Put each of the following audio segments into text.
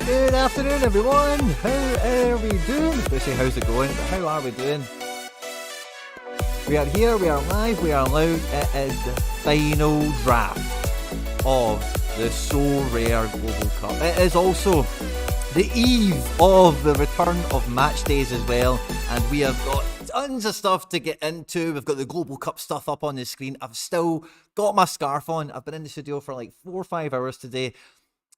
Good afternoon, everyone. How are we doing? Especially, how's it going? But how are we doing? We are here, we are live, we are loud. It is the final draft of the Sorare Global Cup. It is also the eve of the return of match days as well, and we have got tons of stuff to get into. We've got the Global Cup stuff up on the screen. I've still got my scarf on. I've been in the studio for like 4 or 5 hours today,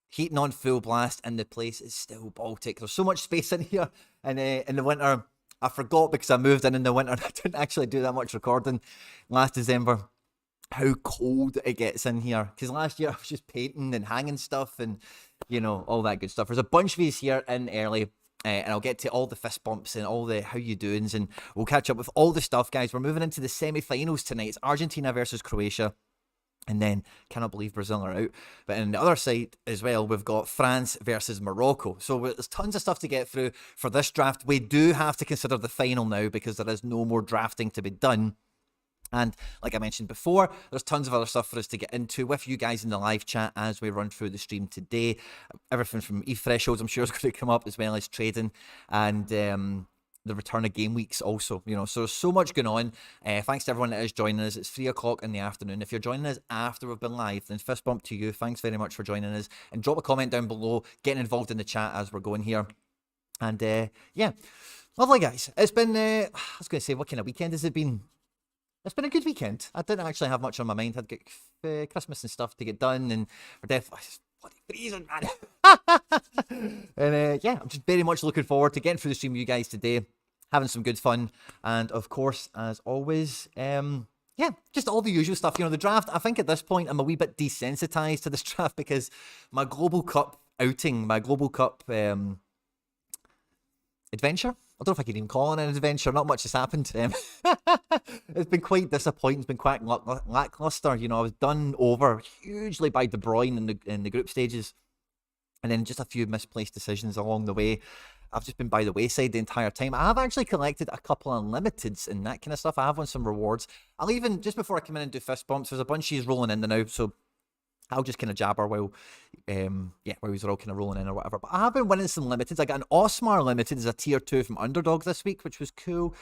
heating on full blast, and the place is still Baltic. There's so much space in here, and in the winter, I forgot because I moved in the winter. I didn't actually do that much recording last December. How cold it gets in here, because last year I was just painting and hanging stuff and, you know, all that good stuff. There's a bunch of these here in early, and I'll get to all the fist bumps and all the how you doings, and we'll catch up with all the stuff, guys. We're moving into the semi-finals tonight. It's Argentina versus Croatia. And then, cannot believe Brazil are out. But on the other side as well, we've got France versus Morocco. So there's tons of stuff to get through for this draft. We do have to consider the final now because there is no more drafting to be done. And like I mentioned before, there's tons of other stuff for us to get into with you guys in the live chat as we run through the stream today. Everything from thresholds, I'm sure, is going to come up, as well as trading and the return of game weeks also, you know, so there's so much going on. Thanks to everyone that is joining us. It's 3 o'clock in the afternoon. If you're joining us after we've been live, then fist bump to you. Thanks very much for joining us, and drop a comment down below, getting involved in the chat as we're going here. And yeah, lovely, guys. It's been I was going to say, what kind of weekend has it been? It's been a good weekend. I didn't actually have much on my mind. I'd get Christmas and stuff to get done, and we're definitely bloody freezing, man. And yeah, I'm just very much looking forward to getting through the stream with you guys today, having some good fun, and of course, as always, yeah, just all the usual stuff. You know, the draft, I think at this point I'm a wee bit desensitized to this draft because my Global Cup outing, my Global Cup adventure, I don't know if I can even call it an adventure, not much has happened. It's been quite disappointing, it's been quite lackluster. You know, I was done over hugely by De Bruyne in the group stages, and then just a few misplaced decisions along the way. I've just been by the wayside the entire time. I have actually collected a couple of unlimiteds and that kind of stuff. I have won some rewards. I'll even, just before I come in and do fist bumps, there's a bunch of these rolling in there now, so I'll just kind of jabber while he's all kind of rolling in or whatever. But I have been winning some limiteds. I got an Osmar limited as a tier 2 from Underdog this week, which was cool.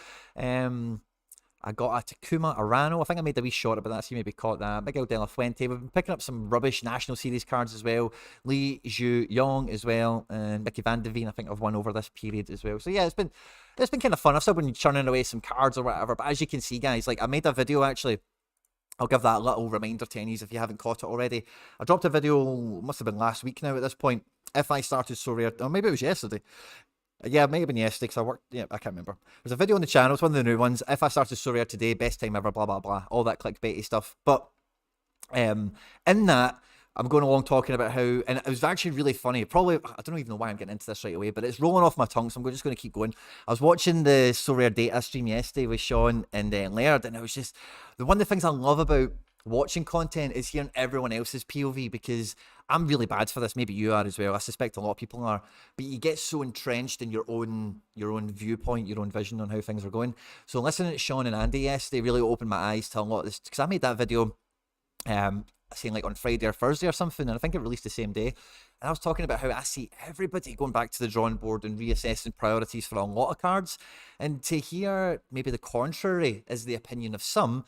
I got a Takuma Arano. I think I made a wee shot about that, so you maybe caught that. Miguel De La Fuente. We've been picking up some rubbish National Series cards as well. Lee Zhu Yong as well. And Mickey Van de Veen, I think I've won over this period as well. So yeah, it's been kind of fun. I've still been churning away some cards or whatever. But as you can see, guys, like I made a video actually. I'll give that a little reminder to any if you haven't caught it already. I dropped a video, must have been last week now at this point. If I started Sorare, or maybe it was yesterday. Yeah, it may have been yesterday because I worked, yeah, I can't remember. There's a video on the channel, it's one of the new ones. If I started Sorare today, best time ever, blah, blah, blah. All that clickbaity stuff. But in that, I'm going along talking about how, and it was actually really funny. Probably, I don't even know why I'm getting into this right away, but it's rolling off my tongue, so I'm just going to keep going. I was watching the Sorare data stream yesterday with Sean and Laird, and it was just, one of the things I love about watching content is hearing everyone else's POV, because I'm really bad for this. Maybe you are as well. I suspect a lot of people are. But you get so entrenched in your own viewpoint, your own vision on how things are going. So listening to Sean and Andy yesterday really opened my eyes to a lot of this, because I made that video saying like on Friday or Thursday or something, and I think it released the same day. And I was talking about how I see everybody going back to the drawing board and reassessing priorities for a lot of cards. And to hear maybe the contrary is the opinion of some,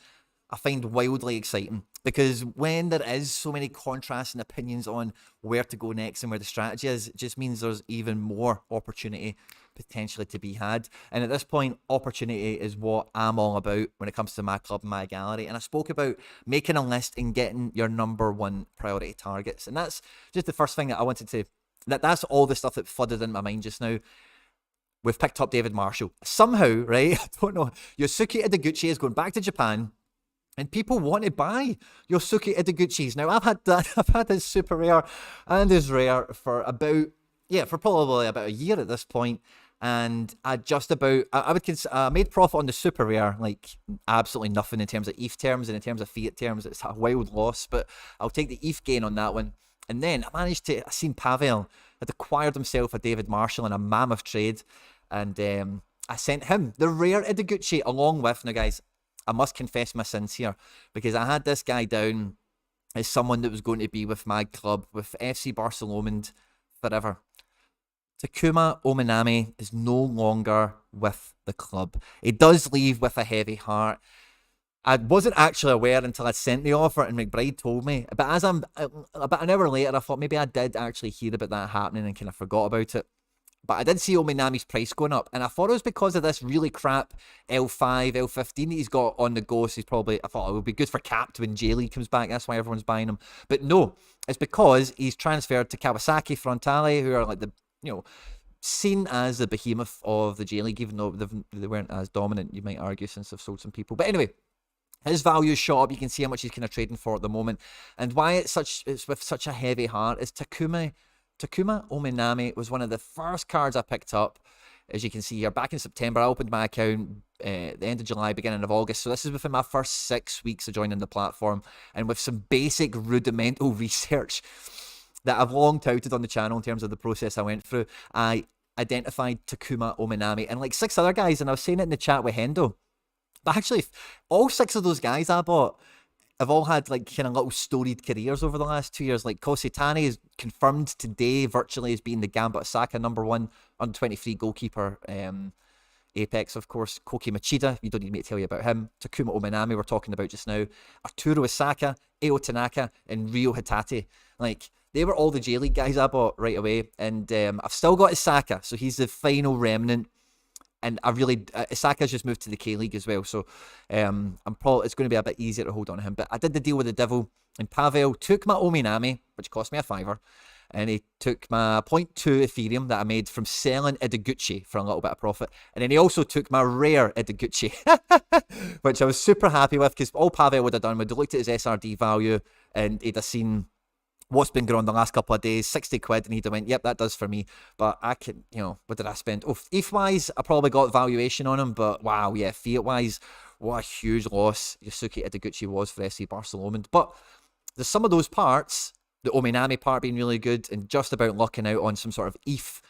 I find wildly exciting, because when there is so many contrasting opinions on where to go next and where the strategy is, it just means there's even more opportunity potentially to be had. And at this point, opportunity is what I'm all about when it comes to my club and my gallery. And I spoke about making a list and getting your #1 priority targets. And that's just the first thing that I wanted to, that's all the stuff that flooded in my mind just now. We've picked up David Marshall. Somehow, right, I don't know, Yosuke Ideguchi is going back to Japan, and people want to buy Yosuke Ideguchis. Now, I've had his super rare and his rare for probably about a year at this point. And I made profit on the super rare, like absolutely nothing in terms of ETH terms, and in terms of fiat terms, it's a wild loss, but I'll take the ETH gain on that one. And then I seen Pavel had acquired himself a David Marshall in a mammoth trade, and I sent him the rare Ideguchi along with, now guys, I must confess my sins here, because I had this guy down as someone that was going to be with my club, with FC Barcelona forever. Takuma Ominami is no longer with the club. He does leave with a heavy heart. I wasn't actually aware until I sent the offer and McBride told me. But as about an hour later, I thought maybe I did actually hear about that happening and kind of forgot about it. But I did see Ominami's price going up, and I thought it was because of this really crap L5, L15 that he's got on the go. So I thought it would be good for capped when J-League comes back. That's why everyone's buying him. But no, it's because he's transferred to Kawasaki Frontale, who are like the, seen as the behemoth of the J-League, even though they weren't as dominant, you might argue, since they've sold some people. But anyway, his value is shot up. You can see how much he's kind of trading for at the moment. And why it's with such a heavy heart is Takuma Ominami was one of the first cards I picked up. As you can see here, back in September, I opened my account the end of July, beginning of August. So this is within my first 6 weeks of joining the platform. And with some basic rudimental research that I've long touted on the channel in terms of the process I went through, I identified Takuma Ominami and like 6 other guys, and I was saying it in the chat with Hendo. But actually, all 6 of those guys I bought have all had like kind of little storied careers over the last 2 years. Like Kositani is confirmed today virtually as being the Gambit Osaka #1 under 23 goalkeeper. Apex, of course. Koki Machida, you don't need me to tell you about him. Takuma Ominami, we're talking about just now. Arturo Osaka, Eo Tanaka, and Ryo Hitate. Like, they were all the J-League guys I bought right away. And I've still got Osaka, so he's the final remnant. And I really, Osaka's just moved to the K-League as well, so it's going to be a bit easier to hold on to him. But I did the deal with the devil, and Pavel took my Ominami, which cost me a $5, and he took my 0.2 Ethereum that I made from selling Ideguchi for a little bit of profit. And then he also took my rare Ideguchi, which I was super happy with, because all Pavel would have done would have looked at his SRD value, and he'd have seen what's been going on the last couple of days, 60 quid, and he'd have went, yep, that does for me. But I can, what did I spend? Oh, ETH-wise, I probably got valuation on him, but wow, yeah, fiat-wise, what a huge loss Yosuke Ideguchi was for FC Barcelona. But there's some of those parts, the Ominami part being really good, and just about lucking out on some sort of ETH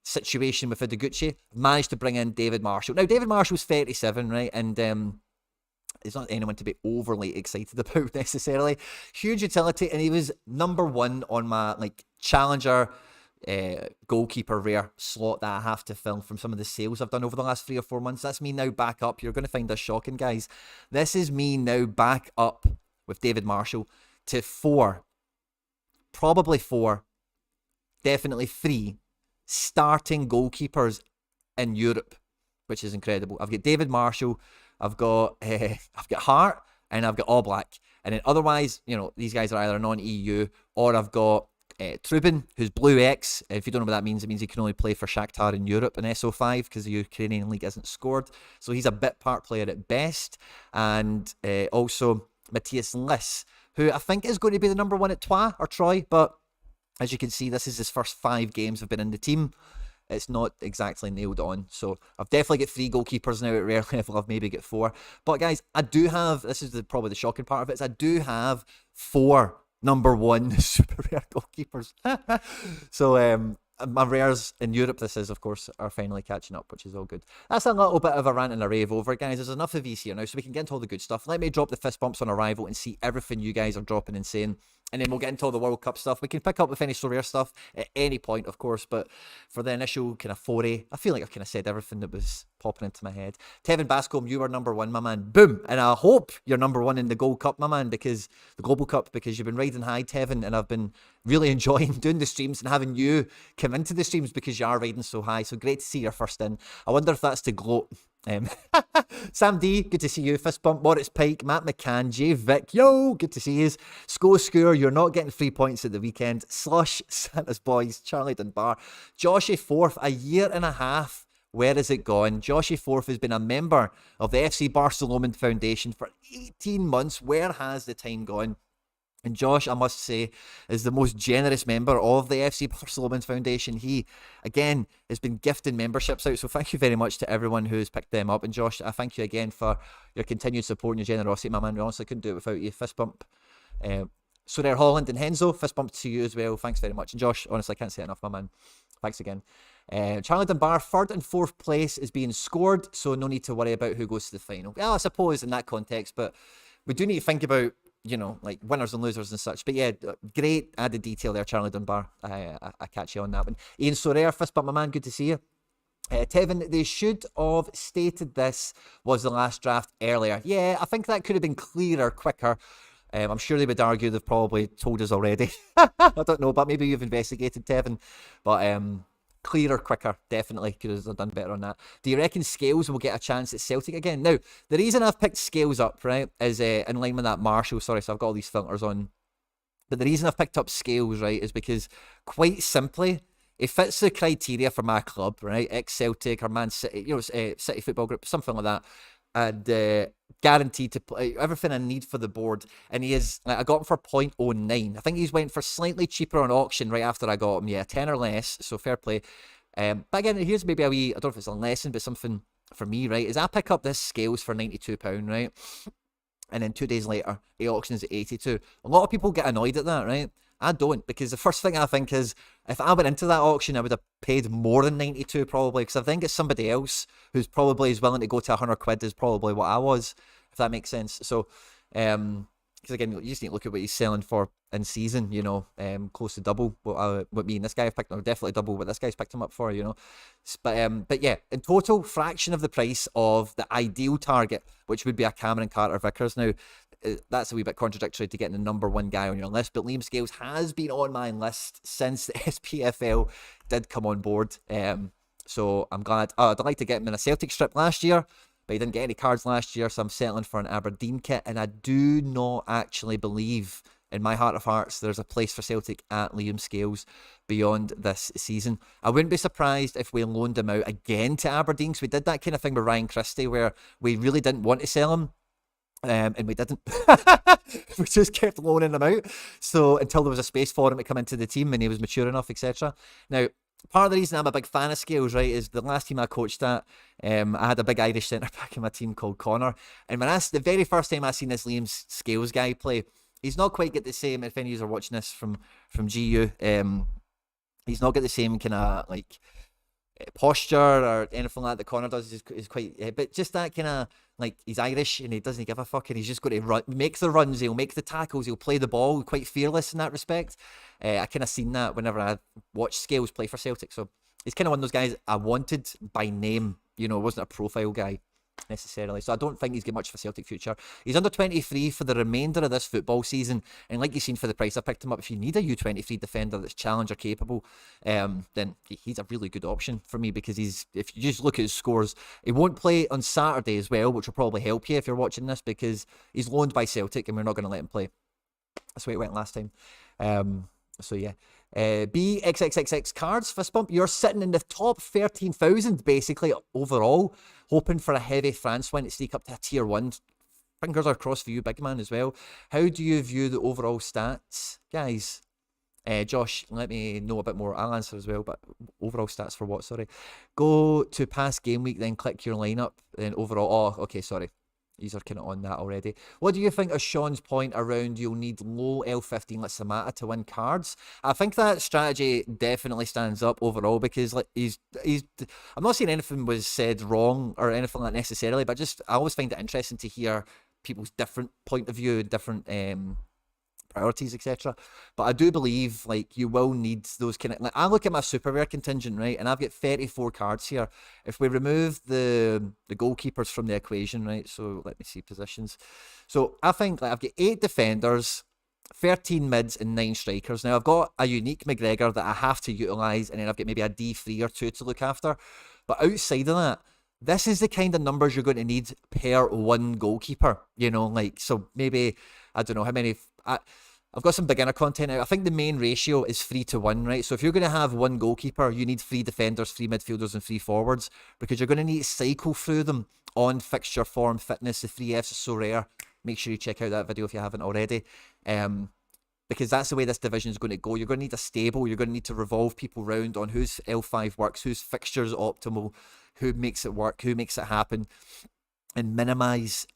situation with Ideguchi, managed to bring in David Marshall. Now, David Marshall's 37, right, and it's not anyone to be overly excited about necessarily. Huge utility, and he was #1 on my challenger goalkeeper rare slot that I have to fill from some of the sales I've done over the last 3 or 4 months. That's me now back up. You're going to find this shocking, guys. This is me now back up with David Marshall to 4, probably 4, definitely 3 starting goalkeepers in Europe, which is incredible. I've got David Marshall, I've got Hart, and I've got Oblak. And then otherwise, these guys are either non-EU, or I've got Trubin, who's Blue X. If you don't know what that means, it means he can only play for Shakhtar in Europe in SO5 because the Ukrainian league isn't scored. So he's a bit part player at best. And also Matthias Liss, who I think is going to be the #1 at Troyes, but as you can see, this is his first 5 games I've been in the team. it's not exactly nailed on. So I've definitely got 3 goalkeepers now at rare level. I've maybe got 4. But guys, I do have, this is probably the shocking part of it, is I do have 4 number 1 super rare goalkeepers. So my rares in Europe, this is, of course, are finally catching up, which is all good. That's a little bit of a rant and a rave over, guys. There's enough of these here now, so we can get into all the good stuff. Let me drop the fist bumps on arrival and see everything you guys are dropping and saying. And then we'll get into all the World Cup stuff. We can pick up with any Sorare stuff at any point, of course. But for the initial kind of foray, I feel like I've kind of said everything that was popping into my head. Tevin Bascombe, you are number 1, my man. Boom. And I hope you're number 1 in the Gold Cup, my man, because the Global Cup, because you've been riding high, Tevin. And I've been really enjoying doing the streams and having you come into the streams because you are riding so high. So great to see you're first in. I wonder if that's to gloat. Sam D, good to see you. Fist bump. Moritz Pike, Matt McCann, Jay Vick, yo, good to see you. Score, you're not getting 3 points at the weekend. Slush, Santa's Boys, Charlie Dunbar, Joshy Forth, a year and a half. Where has it gone? Joshy Forth has been a member of the FC Barcelona Foundation for 18 months. Where has the time gone? And Josh, I must say, is the most generous member of the FC Barcelona Foundation. He, again, has been gifting memberships out. So thank you very much to everyone who's picked them up. And Josh, I thank you again for your continued support and your generosity, my man. We honestly couldn't do it without you. Fist bump. Sorare Holland and Henzo, fist bump to you as well. Thanks very much. And Josh, honestly, I can't say it enough, my man. Thanks again. Charlie Dunbar, 3rd and 4th place is being scored, so no need to worry about who goes to the final. Well, I suppose in that context, but we do need to think about, you know, like winners and losers and such. But yeah, great added detail there, Charlie Dunbar. I catch you on that one. Ian Sorare, fist bump, my man, good to see you. Tevin, they should have stated this was the last draft earlier. Yeah, I think that could have been clearer, quicker. I'm sure they would argue they've probably told us already. I don't know, but maybe you've investigated, Tevin. But clearer, quicker, definitely could have done better on that. Do you reckon Scales will get a chance at Celtic again? Now, the reason I've picked Scales up, right, is in line with that Marshall. Sorry, so I've got all these filters on. But the reason I've picked up Scales, right, is because quite simply, it fits the criteria for my club, right? Ex-Celtic or Man City, you know, City Football Group, something like that. And guaranteed to play everything I need for the board. And he is, I got him for 0.09. I think he's went for slightly cheaper on auction right after I got him. Yeah, 10 or less, so fair play. But again, here's maybe a wee, I don't know if it's a lesson, but something for me, right, is I pick up this Scales for £92, right? And then 2 days later, he auctions at 82. A lot of people get annoyed at that, right? I don't, because the first thing I think is, if I went into that auction, I would have paid more than 92 probably, because I think it's somebody else who's probably is willing to go to 100 quid is probably what I was, if that makes sense. So, because again, you just need to look at what he's selling for in season, you know, close to double what me and this guy have picked, or definitely double what this guy's picked him up for, you know. But yeah, in total, fraction of the price of the ideal target, which would be a Cameron Carter-Vickers. Now, that's a wee bit contradictory to getting the number 1 guy on your list, but Liam Scales has been on my list since the SPFL did come on board. So I'm glad. I'd like to get him in a Celtic strip last year, but he didn't get any cards last year, so I'm settling for an Aberdeen kit. And I do not actually believe, in my heart of hearts, there's a place for Celtic at Liam Scales beyond this season. I wouldn't be surprised if we loaned him out again to Aberdeen, because we did that kind of thing with Ryan Christie, where we really didn't want to sell him. And we didn't. We just kept loaning him out. So until there was a space for him to come into the team and he was mature enough, etc. Now, part of the reason I'm a big fan of Scales, right, is the last team I coached at, I had a big Irish centre back in my team called Connor. And when the very first time I seen this Liam Scales guy play, he's not quite got the same, if any of you are watching this from GU, he's not got the same kind of like posture or anything like that Connor does. Is quite, but just that kind of, like, he's Irish and he doesn't give a fuck, and he's just got to run, make the runs, he'll make the tackles, he'll play the ball, quite fearless in that respect. I kind of seen that whenever I watched Scales play for Celtic, so he's kind of one of those guys I wanted by name, you know, wasn't a profile guy necessarily, so I don't think he's got much for Celtic future. He's under 23 for the remainder of this football season, and like you've seen for the price I picked him up, if you need a U23 defender that's challenger capable, then he's a really good option for me, because if you just look at his scores, he won't play on Saturday as well, which will probably help you if you're watching this, because he's loaned by Celtic and we're not going to let him play. That's the way it went last time. So yeah. BXXXX cards, fist bump. You're sitting in the top 13,000 basically overall, hoping for a heavy France win to sneak up to a tier 1. Fingers are crossed for you, big man, as well. How do you view the overall stats, guys? Josh, let me know a bit more. I'll answer as well, but overall stats for what? Sorry. Go to past game week, then click your lineup, then overall. Oh, okay, sorry. These are kind of on that already. What do you think of Sean's point around you'll need low L15 like Samata to win cards? I think that strategy definitely stands up overall because like he's I'm not saying anything was said wrong or anything like necessarily, but just I always find it interesting to hear people's different point of view, different priorities, etc. But I do believe like you will need those kind of like I look at my super rare contingent, right, and I've got 34 cards here. If we remove the goalkeepers from the equation, right, so let me see positions. So I think like I've got 8 defenders, 13 mids and 9 strikers. Now I've got a unique McGregor that I have to utilise, and then I've got maybe a D3 or 2 to look after. But outside of that, this is the kind of numbers you're going to need per one goalkeeper, you know, like, so maybe, I don't know how many, I've got some beginner content out. I think the main ratio is 3-1, right? So if you're going to have one goalkeeper, you need 3 defenders, 3 midfielders, and 3 forwards, because you're going to need to cycle through them on fixture, form, fitness. The 3 Fs are so rare. Make sure you check out that video if you haven't already. Because that's the way this division is going to go. You're going to need a stable. You're going to need to revolve people round on whose L5 works, whose fixture is optimal, who makes it work, who makes it happen, and minimise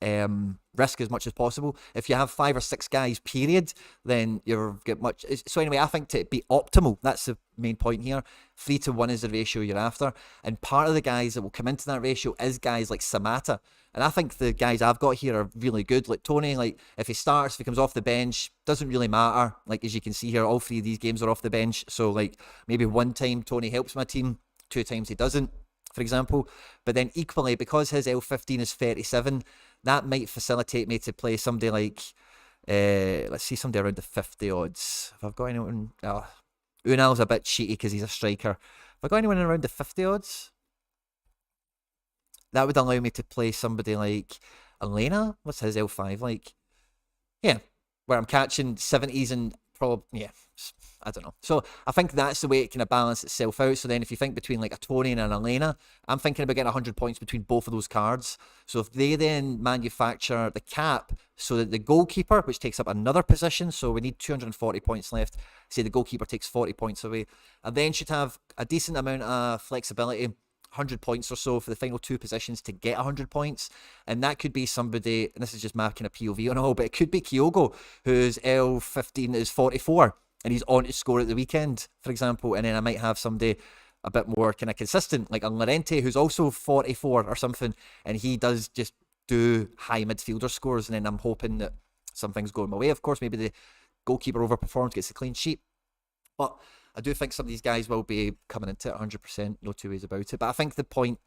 risk as much as possible. If you have 5 or 6 guys, period, then you've got much. So anyway, I think to be optimal, that's the main point here. 3-1 is the ratio you're after. And part of the guys that will come into that ratio is guys like Samata. And I think the guys I've got here are really good. Like Tony, like if he starts, if he comes off the bench, doesn't really matter. Like as you can see here, all 3 of these games are off the bench. So like maybe 1 time Tony helps my team, 2 times he doesn't, for example. But then equally, because his L15 is 37, that might facilitate me to play somebody like, let's see, somebody around the 50 odds. If I've got anyone, Unal's a bit cheaty because he's a striker. If I've got anyone around the 50 odds, that would allow me to play somebody like Elena. What's his L5 like? Yeah, where I'm catching 70s and probably, yeah, I don't know. So I think that's the way it kind of balance itself out. So then if you think between like a Tony and an Elena, I'm thinking about getting 100 points between both of those cards. So if they then manufacture the cap so that the goalkeeper, which takes up another position, so we need 240 points left, say the goalkeeper takes 40 points away, and then should have a decent amount of flexibility, 100 points or so for the final 2 positions to get 100 points. And that could be somebody, and this is just my kind of POV on all, but it could be Kyogo, whose L15 is 44, and he's on to score at the weekend, for example. And then I might have somebody a bit more kind of consistent, like a Llorente, who's also 44 or something, and he does just do high midfielder scores. And then I'm hoping that something's going my way. Of course, maybe the goalkeeper overperforms, gets a clean sheet. But I do think some of these guys will be coming into it 100%, no 2 ways about it. But I think the point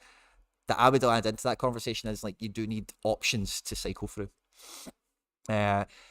that I would add into that conversation is like you do need options to cycle through.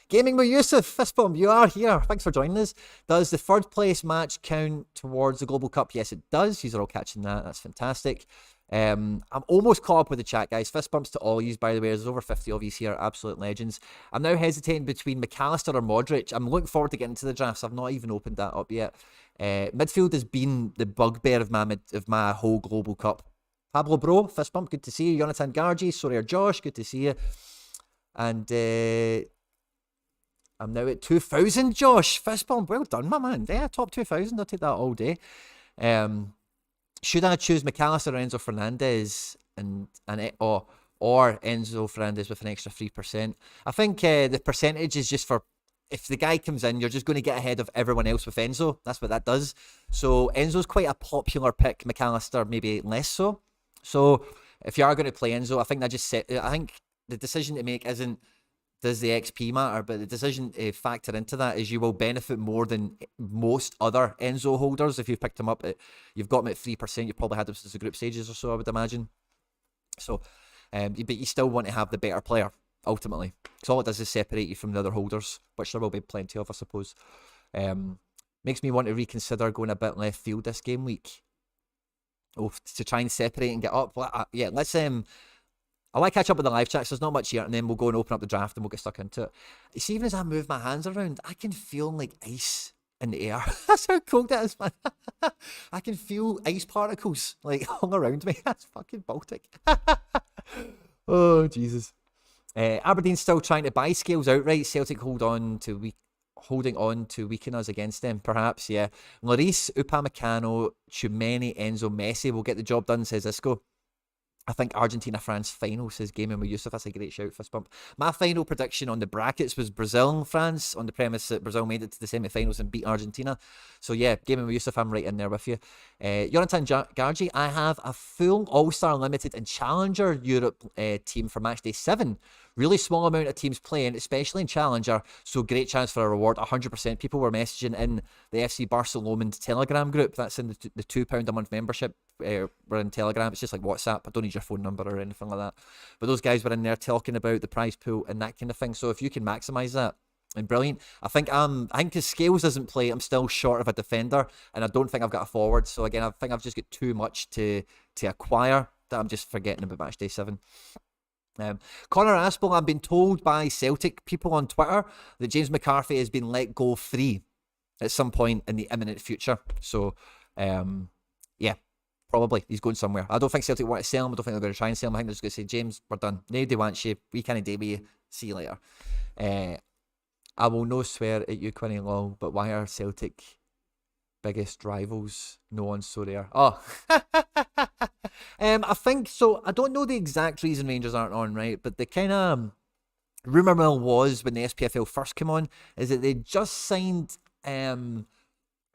Gaming with Yusuf, Fistbomb, you are here. Thanks for joining us. Does the 3rd place match count towards the Global Cup? Yes, it does. You're all catching that. That's fantastic. I'm almost caught up with the chat, guys. Fist bumps to all yous, by the way. There's over 50 of yous here, absolute legends. I'm now hesitating between McAllister or Modric. I'm looking forward to getting to the drafts. I've not even opened that up yet. Midfield has been the bugbear of my whole Global Cup. Pablo Bro, fist bump, good to see you. Jonathan Gargi, Sorare Josh, good to see you. And I'm now at 2,000, Josh. Fist bump, well done, my man. Yeah, top 2,000. I'll take that all day. Should I choose McAllister or Enzo Fernandez or Enzo Fernandez with an extra 3%? I think the percentage is just for if the guy comes in, you're just going to get ahead of everyone else with Enzo. That's what that does. So Enzo's quite a popular pick. McAllister maybe less so. So if you are going to play Enzo, I think I think the decision to make isn't does the XP matter, but the decision to factor into that is you will benefit more than most other Enzo holders. If you picked him up, you've got him at 3%. You've probably had him since the group stages or so, I would imagine. So, but you still want to have the better player, ultimately. Because all it does is separate you from the other holders, which there will be plenty of, I suppose. Makes me want to reconsider going a bit left field this game week. To try and separate and get up. Yeah, let's... I like catch up with the live chat, so there's not much here, and then we'll go and open up the draft and we'll get stuck into it. You see, even as I move my hands around, I can feel like ice in the air. That's how cold that is, man. I can feel ice particles like all around me. That's fucking Baltic. Oh, Jesus. Aberdeen still trying to buy Scales outright. Celtic hold on to week. Oh, holding on to weaken us against them, perhaps, yeah. Lloris, Upamecano, Tchouameni, Enzo, Messi will get the job done, says Isco. I think Argentina-France final, says Gaming with Yusuf. That's a great shout, fist bump. My final prediction on the brackets was Brazil-France, on the premise that Brazil made it to the semi-finals and beat Argentina. So yeah, Gaming with Yusuf, I'm right in there with you. Jonathan Gargi, I have a full All-Star Limited and Challenger Europe team for Matchday 7. Really small amount of teams playing, especially in Challenger, so great chance for a reward. 100% people were messaging in the FC Barcelona Telegram group. That's in the £2 a month membership. We're in Telegram. It's just like WhatsApp. I don't need your phone number or anything like that. But those guys were in there talking about the prize pool and that kind of thing. So if you can maximise that, and brilliant. I think because Scales doesn't play, I'm still short of a defender, and I don't think I've got a forward. So again, I think I've just got too much to acquire that I'm just forgetting about Matchday 7. Connor Aspel, I've been told by Celtic people on Twitter that James McCarthy has been let go free at some point in the imminent future. So, yeah, probably he's going somewhere. I don't think Celtic want to sell him. I don't think they're going to try and sell him. I think they're just going to say, James, we're done. Nobody wants you. We can't deal with you. See you later. I will no swear at you, Quinny Long, but why are Celtic biggest rivals no one Sorare? Oh, I think so. I don't know the exact reason Rangers aren't on, right? But the kind of rumour mill was when the SPFL first came on is that they just signed an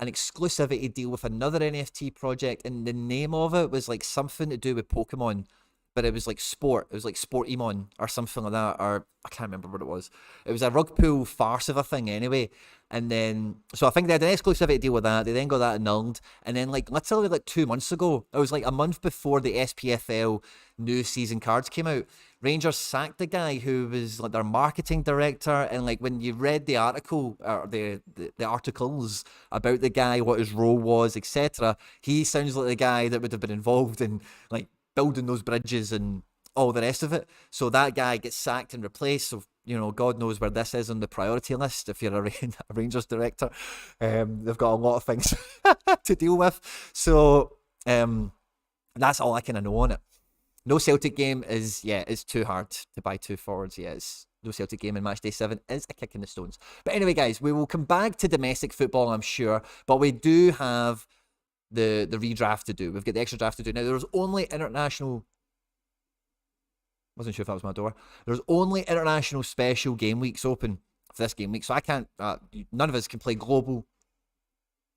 exclusivity deal with another NFT project, and the name of it was like something to do with Pokemon, but it was like sport. It was like Sportimon or something like that, or I can't remember what it was. It was a rug pool farce of a thing anyway. And then, so I think they had an exclusivity deal with that. They then got that annulled. And then like literally like 2 months ago, it was like a month before the SPFL new season cards came out, Rangers sacked the guy who was like their marketing director. And like when you read the article or the articles about the guy, what his role was, etc., he sounds like the guy that would have been involved in like building those bridges and all the rest of it. So that guy gets sacked and replaced. So, you know, God knows where this is on the priority list if you're a Rangers director. They've got a lot of things to deal with. So that's all I kind of know on it. No Celtic game is too hard to buy 2 forwards. Yeah, no Celtic game in Matchday 7 is a kick in the stones. But anyway, guys, we will come back to domestic football, I'm sure. But we do have the redraft to do. We've got the extra draft to do. Now, there's only international... Wasn't sure if that was my door. There's only international special game weeks open for this game week, so I can't... none of us can play global...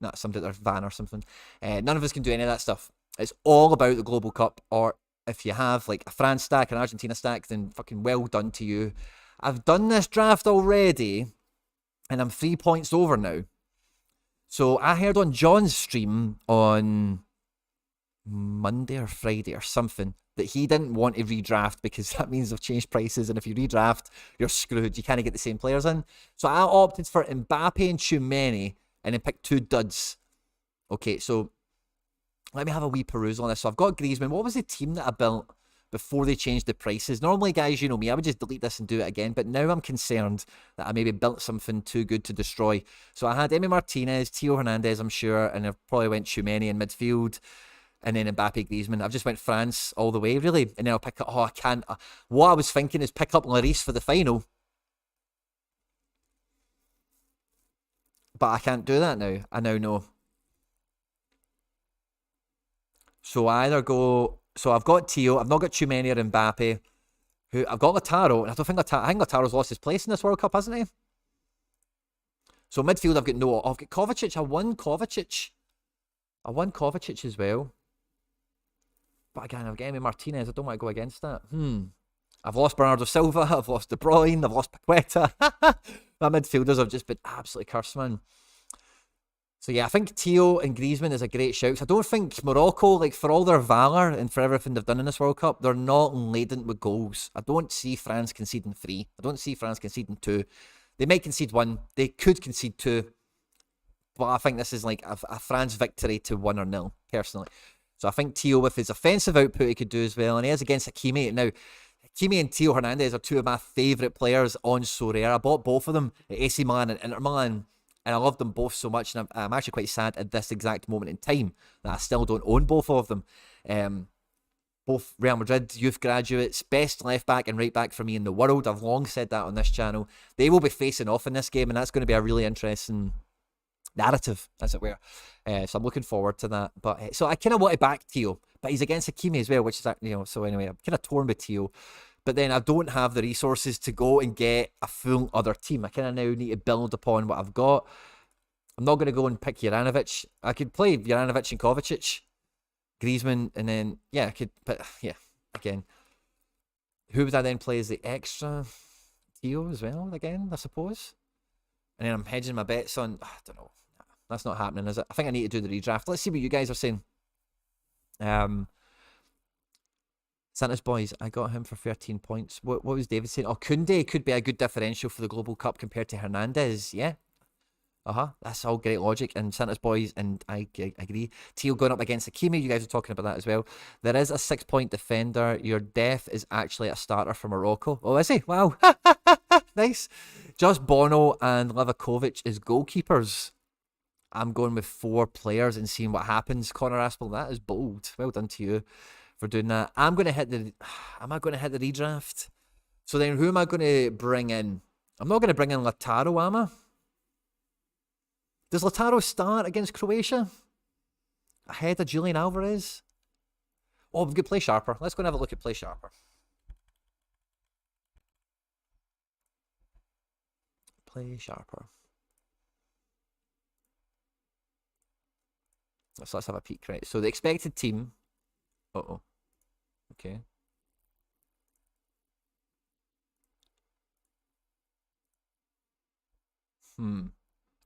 Not something there's van or something. None of us can do any of that stuff. It's all about the Global Cup, or if you have like a France stack, an Argentina stack, then fucking well done to you. I've done this draft already, and I'm 3 points over now. So I heard on John's stream on Monday or Friday or something that he didn't want to redraft because that means they've changed prices, and if you redraft, you're screwed. You can't get the same players in. So I opted for Mbappe and Tchouameni, and then picked 2 duds. Okay, so let me have a wee perusal on this. So I've got Griezmann. What was the team that I built before they changed the prices? Normally, guys, you know me, I would just delete this and do it again. But now I'm concerned that I maybe built something too good to destroy. So I had Emi Martinez, Theo Hernandez, I'm sure, and I probably went Tchouameni in midfield, and then Mbappe, Griezmann. I've just went France all the way, really. And then I'll pick up... Oh, I can't... What I was thinking is pick up Lloris for the final. But I can't do that now. I now know. So I either go... So I've got Theo. I've not got Tchouameni or Mbappe. I've got Lautaro, and I don't think I think Lautaro's lost his place in this World Cup, hasn't he? So midfield, I've got no... I've got Kovacic. I won Kovacic as well. But again, I've got Emi Martinez. I don't want to go against that. I've lost Bernardo Silva. I've lost De Bruyne. I've lost Paqueta. My midfielders have just been absolutely cursed, man. So yeah, I think Theo and Griezmann is a great shout. So I don't think Morocco, like for all their valour and for everything they've done in this World Cup, they're not laden with goals. I don't see France conceding 3. I don't see France conceding 2. They might concede 1. They could concede 2. But I think this is like a France victory to 1 or 0, personally. So I think Theo, with his offensive output, he could do as well. And he is against Hakimi. Now, Hakimi and Theo Hernandez are 2 of my favourite players on Sorare. I bought both of them at AC Milan and Inter Milan, and I love them both so much. And I'm actually quite sad at this exact moment in time that I still don't own both of them. Both Real Madrid youth graduates, best left back and right back for me in the world. I've long said that on this channel. They will be facing off in this game, and that's going to be a really interesting narrative, as it were. So I'm looking forward to that. But so I kind of want to back Theo, but he's against Hakimi as well, which is, you know. So anyway, I'm kind of torn with Theo. But then I don't have the resources to go and get a full other team. I kind of now need to build upon what I've got. I'm not going to go and pick Juranovic. I could play Juranovic and Kovacic, Griezmann, and then, yeah, I could, but yeah, again. Who would I then play as the extra? Theo as well, again, I suppose. And then I'm hedging my bets on, I don't know. That's not happening, is it? I think I need to do the redraft. Let's see what you guys are saying. Santos boys, I got him for 13 points. What was David saying? Oh, Koundé could be a good differential for the Global Cup compared to Hernandez. Yeah. That's all great logic. And Santos boys, and I agree. Teal going up against Hakimi, you guys are talking about that as well. There is a 6-point defender. Your def is actually a starter for Morocco. Oh, is he? Wow. Nice. Just Bono and Livakovic as goalkeepers. I'm going with 4 players and seeing what happens. Connor Aspel, that is bold. Well done to you for doing that. Am I going to hit the redraft? So then who am I going to bring in? I'm not going to bring in Lautaro, am I? Does Lautaro start against Croatia? Ahead of Julian Alvarez? Oh, we could play sharper. Let's go and have a look at play sharper. Play sharper. So let's have a peek, right? So the expected team. Uh-oh. Okay. Don't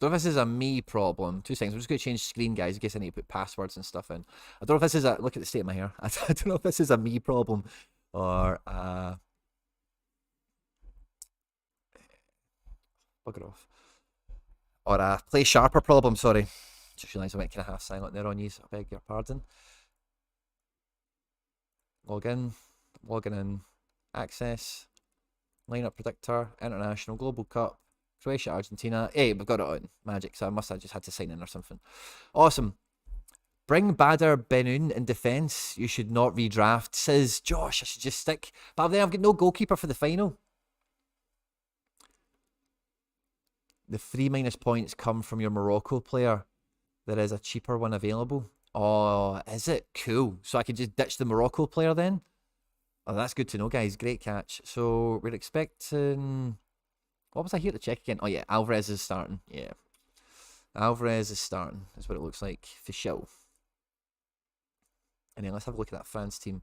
know if this is a me problem. 2 seconds. I'm just going to change screen, guys, in case I need to put passwords and stuff in. I don't know if this is a... Look at the state of my hair. I don't know if this is a me problem or a... Bugger off. Or a play sharper problem, sorry. Just realised I went kind of half silent there on you, so I beg your pardon. Logging in, access, lineup predictor, international, Global Cup, Croatia, Argentina. Hey, we've got it on Magic, so I must have just had to sign in or something. Awesome. Bring Badr Benoun in defence. You should not redraft, says Josh. I should just stick. But then I've got no goalkeeper for the final. The 3- points come from your Morocco player. There is a cheaper one available. Oh, is it? Cool. So I can just ditch the Morocco player then? Oh, that's good to know, guys. Great catch. So we're expecting... What was I here to check again? Oh, yeah. Alvarez is starting. Yeah. Alvarez is starting. That's what it looks like. For sure. And then let's have a look at that France team.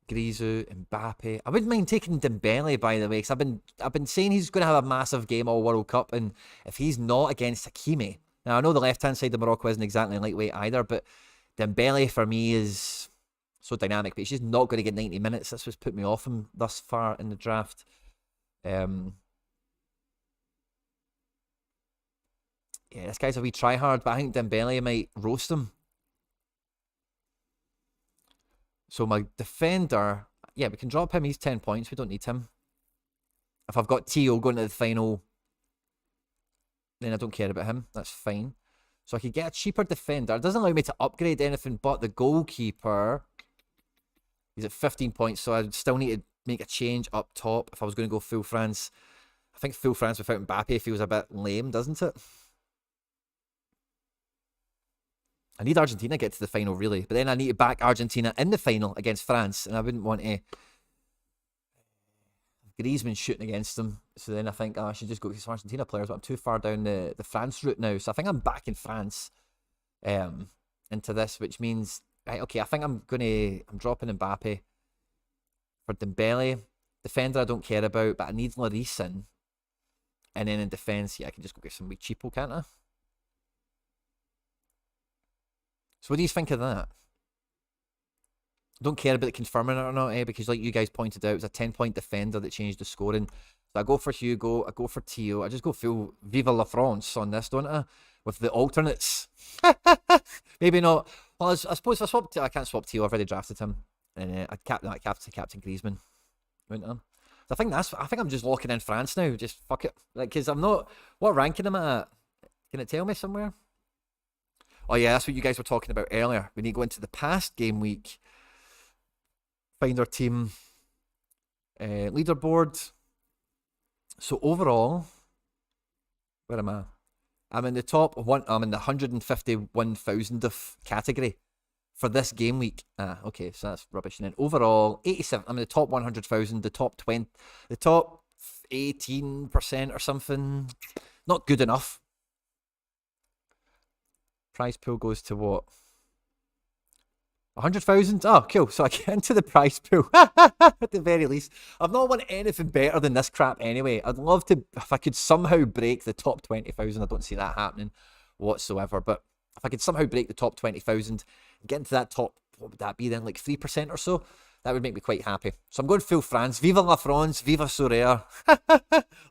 Grisou, Mbappe. I wouldn't mind taking Dembele, by the way, because I've been saying he's going to have a massive game all World Cup, and if he's not against Hakimi... Now, I know the left-hand side of Morocco isn't exactly lightweight either, but Dembele, for me, is so dynamic, but he's just not going to get 90 minutes. That's what's put me off him thus far in the draft. Yeah, this guy's a wee try-hard, but I think Dembele might roast him. So my defender, yeah, we can drop him. He's 10 points. We don't need him. If I've got Theo going to the final, then I don't care about him. That's fine. So I could get a cheaper defender. It doesn't allow me to upgrade anything but the goalkeeper. He's at 15 points, so I still need to make a change up top if I was going to go full France. I think full France without Mbappe feels a bit lame, doesn't it? I need Argentina to get to the final, really. But then I need to back Argentina in the final against France. And I wouldn't want to... Griezmann shooting against them. So then I think, I should just go against Argentina players. But I'm too far down the France route now. So I think I'm back in France into this, which means... Right, okay, I think I'm dropping Mbappe for Dembele. Defender I don't care about, but I need Lloris in. And then in defence, yeah, I can just go get some wee cheapo, can't I? So what do you think of that? Don't care about confirming it or not, because like you guys pointed out, it was a 10-point defender that changed the scoring. So I go for Hugo, I go for Theo, I just go full Viva la France on this, don't I? With the alternates. Maybe not. Well, I suppose if I swap, I can't swap Theo, I've already drafted him. And I'd captain Griezmann. Wouldn't I? So I think I'm just locking in France now. Just fuck it. Like, because I'm not... What ranking am I at? Can it tell me somewhere? Oh yeah, that's what you guys were talking about earlier. We need to go into the past game week, find our team leaderboard. So overall, where am I? I'm in the top one. I'm in the 151,000th category for this game week. Okay, so that's rubbish. And then overall, 87. I'm in the top 100,000, the top 20, the top 18% or something. Not good enough. Prize pool goes to what? 100,000? Oh, cool. So I get into the prize pool at the very least. I've not won anything better than this crap anyway. I'd love to, if I could somehow break the top 20,000. I don't see that happening whatsoever. But if I could somehow break the top 20,000 and get into that top, what would that be then? Like 3% or so? That would make me quite happy. So I'm going full France. Viva la France. Viva Sorare.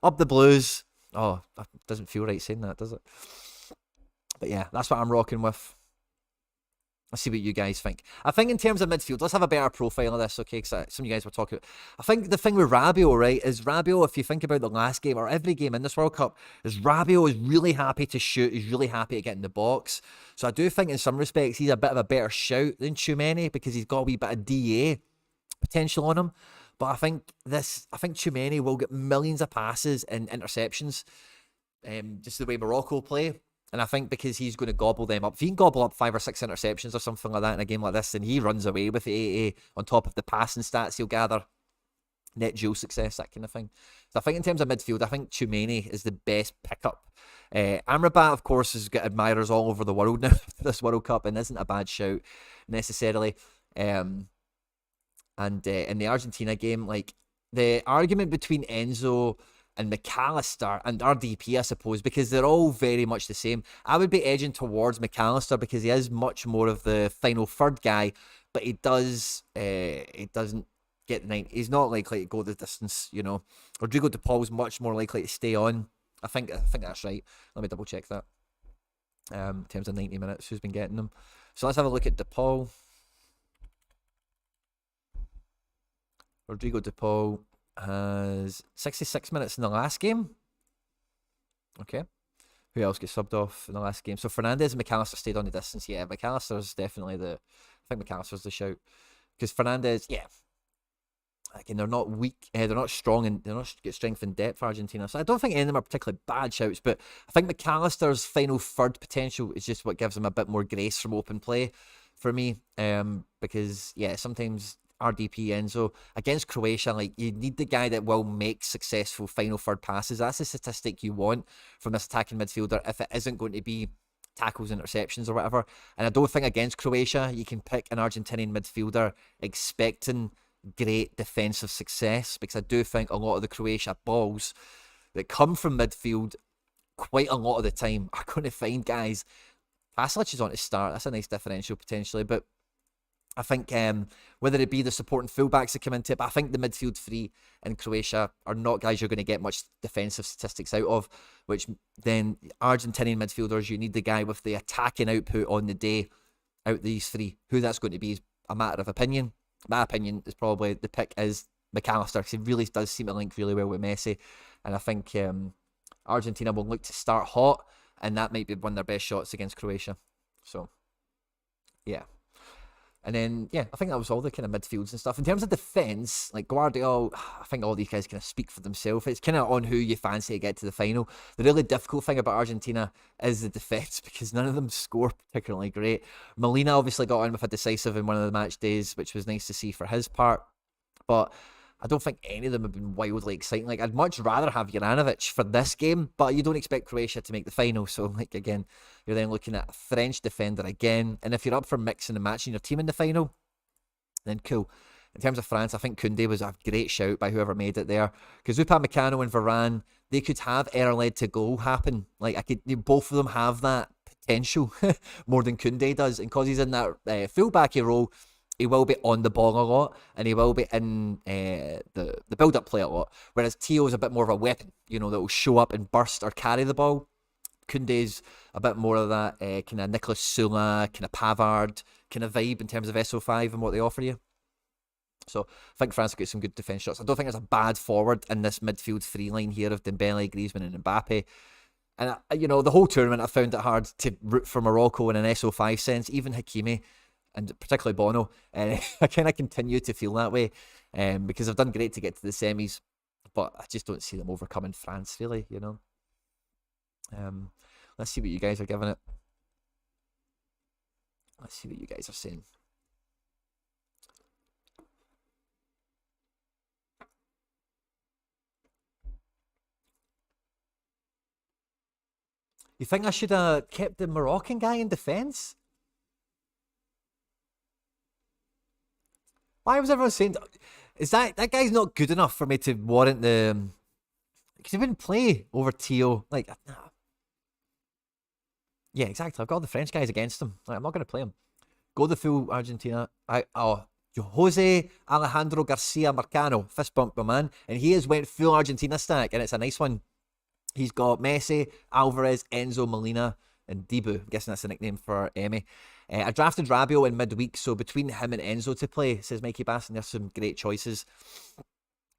Up the Blues. Oh, that doesn't feel right saying that, does it? But yeah, that's what I'm rocking with. Let's see what you guys think. I think in terms of midfield, let's have a better profile of this, okay? Because some of you guys were talking about. I think the thing with Rabiot, right, is Rabiot, if you think about the last game or every game in this World Cup, is Rabiot is really happy to shoot. He's really happy to get in the box. So I do think in some respects he's a bit of a better shout than Tchouameni because he's got a wee bit of DA potential on him. But I think Tchouameni will get millions of passes and interceptions, just the way Morocco play. And I think because he's going to gobble them up, if he can gobble up 5 or 6 interceptions or something like that in a game like this, then he runs away with the 88 on top of the passing stats he'll gather, net dual success, that kind of thing. So I think in terms of midfield, I think Tchouameni is the best pickup. Amrabat, of course, has got admirers all over the world now for this World Cup and isn't a bad shout necessarily. And in the Argentina game, like the argument between Enzo and McAllister and RDP, I suppose, because they're all very much the same. I would be edging towards McAllister because he is much more of the final third guy, but he doesn't get the 90. He's not likely to go the distance, you know. Rodrigo de Paul's much more likely to stay on. I think that's right. Let me double check that. In terms of 90 minutes, who's been getting them? So let's have a look at de Paul. Rodrigo de Paul has 66 minutes in the last game. Okay. Who else gets subbed off in the last game? So Fernandez and McAllister stayed on the distance. Yeah, McAllister's definitely I think McAllister's the shout. Because Fernandez, yeah. Again, they're not weak. They're not strong and they're not get strength and depth for Argentina. So I don't think any of them are particularly bad shouts. But I think McAllister's final third potential is just what gives him a bit more grace from open play for me. Because, yeah, sometimes RDP, Enzo, against Croatia, like you need the guy that will make successful final third passes. That's the statistic you want from this attacking midfielder if it isn't going to be tackles, interceptions or whatever. And I don't think against Croatia you can pick an Argentinian midfielder expecting great defensive success, because I do think a lot of the Croatia balls that come from midfield quite a lot of the time are going to find guys. Pasalic is on to start. That's a nice differential potentially, but I think whether it be the supporting fullbacks that come into it, but I think the midfield three in Croatia are not guys you're going to get much defensive statistics out of, which then Argentinian midfielders, you need the guy with the attacking output on the day out of these three. Who that's going to be is a matter of opinion. My opinion is probably the pick is McAllister, because he really does seem to link really well with Messi. And I think Argentina will look to start hot, and that might be one of their best shots against Croatia. So, yeah. And then, yeah, I think that was all the kind of midfields and stuff. In terms of defence, like Guardiola, I think all these guys kind of speak for themselves. It's kind of on who you fancy to get to the final. The really difficult thing about Argentina is the defence, because none of them score particularly great. Molina obviously got on with a decisive in one of the match days, which was nice to see for his part. But I don't think any of them have been wildly exciting. Like, I'd much rather have Juranovic for this game, but you don't expect Croatia to make the final. So, like, again, you're then looking at a French defender again. And if you're up for mixing and matching your team in the final, then cool. In terms of France, I think Koundé was a great shout by whoever made it there. Because Upamecano and Varane, they could have error-led to goal happen. Like, both of them have that potential more than Koundé does. And because he's in that full-backy role, he will be on the ball a lot, and he will be in the build-up play a lot. Whereas Tio's a bit more of a weapon, you know, that will show up and burst or carry the ball. Koundé's a bit more of that kind of Nicolas Sula, kind of Pavard kind of vibe in terms of SO5 and what they offer you. So I think France will get some good defence shots. I don't think there's a bad forward in this midfield three line here of Dembele, Griezmann and Mbappe. And, you know, the whole tournament, I found it hard to root for Morocco in an SO5 sense, even Hakimi, and particularly Bono. And I kind of continue to feel that way because I've done great to get to the semis, but I just don't see them overcoming France, really, you know. Let's see what you guys are giving it. Let's see what you guys are saying. You think I should have kept the Moroccan guy in defence? Why was everyone saying... Is that guy's not good enough for me to warrant the... Because he wouldn't play over Tio. Like, nah. Yeah, exactly. I've got the French guys against him. Like, I'm not going to play him. Go the full Argentina. Jose Alejandro Garcia Marcano. Fist bump, my man. And he has went full Argentina stack, and it's a nice one. He's got Messi, Alvarez, Enzo, Molina, and Dibu. I'm guessing that's the nickname for Emi. I drafted Rabiot in midweek, so between him and Enzo to play, says Mikey Bass, and there's some great choices.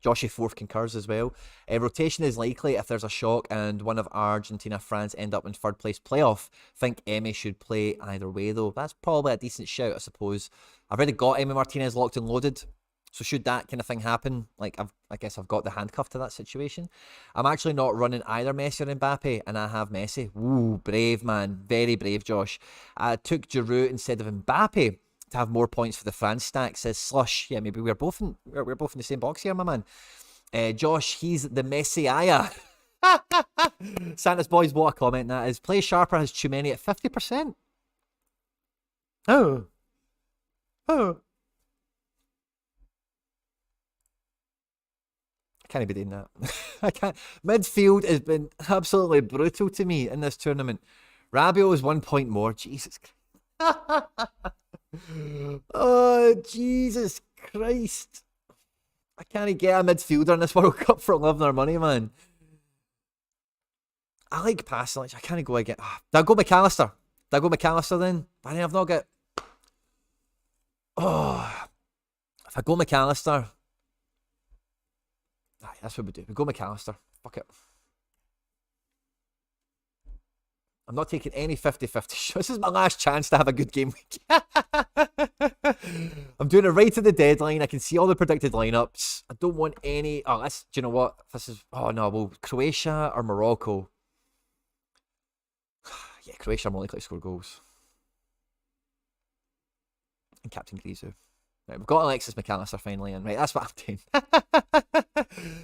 Joshy Fourth concurs as well. Rotation is likely if there's a shock and one of Argentina, France end up in third place playoff. Think Emi should play either way, though. That's probably a decent shout, I suppose. I've already got Emi Martinez locked and loaded. So should that kind of thing happen, like I guess I've got the handcuff to that situation. I'm actually not running either Messi or Mbappe, and I have Messi. Ooh, brave, man. Very brave, Josh. I took Giroud instead of Mbappe to have more points for the France stack, says Slush. Yeah, maybe we're both in the same box here, my man. Josh, he's the Messiah. Santa's boys, what a comment that is. Play Sharper has Tchouameni at 50%. Oh. I can't be doing that. I can't. Midfield has been absolutely brutal to me in this tournament. Rabiot is 1 point more. Jesus Christ. Oh, Jesus Christ. I can't get a midfielder in this World Cup for loving our money, man. I like passing. I can't go again. Did I go McAllister? Then? I mean, I've not got... Oh. If I go McAllister... That's what we do. We go McAllister. Fuck it. I'm not taking any 50-50 shots. This is my last chance to have a good game week. I'm doing it right to the deadline. I can see all the predicted lineups. I don't want any... Oh, do you know what? This is... Oh, no. Well, Croatia or Morocco? Yeah, Croatia are more likely to score goals. And Captain Griezmann. Right, we've got Alexis McAllister finally in. Right, that's what I'm doing.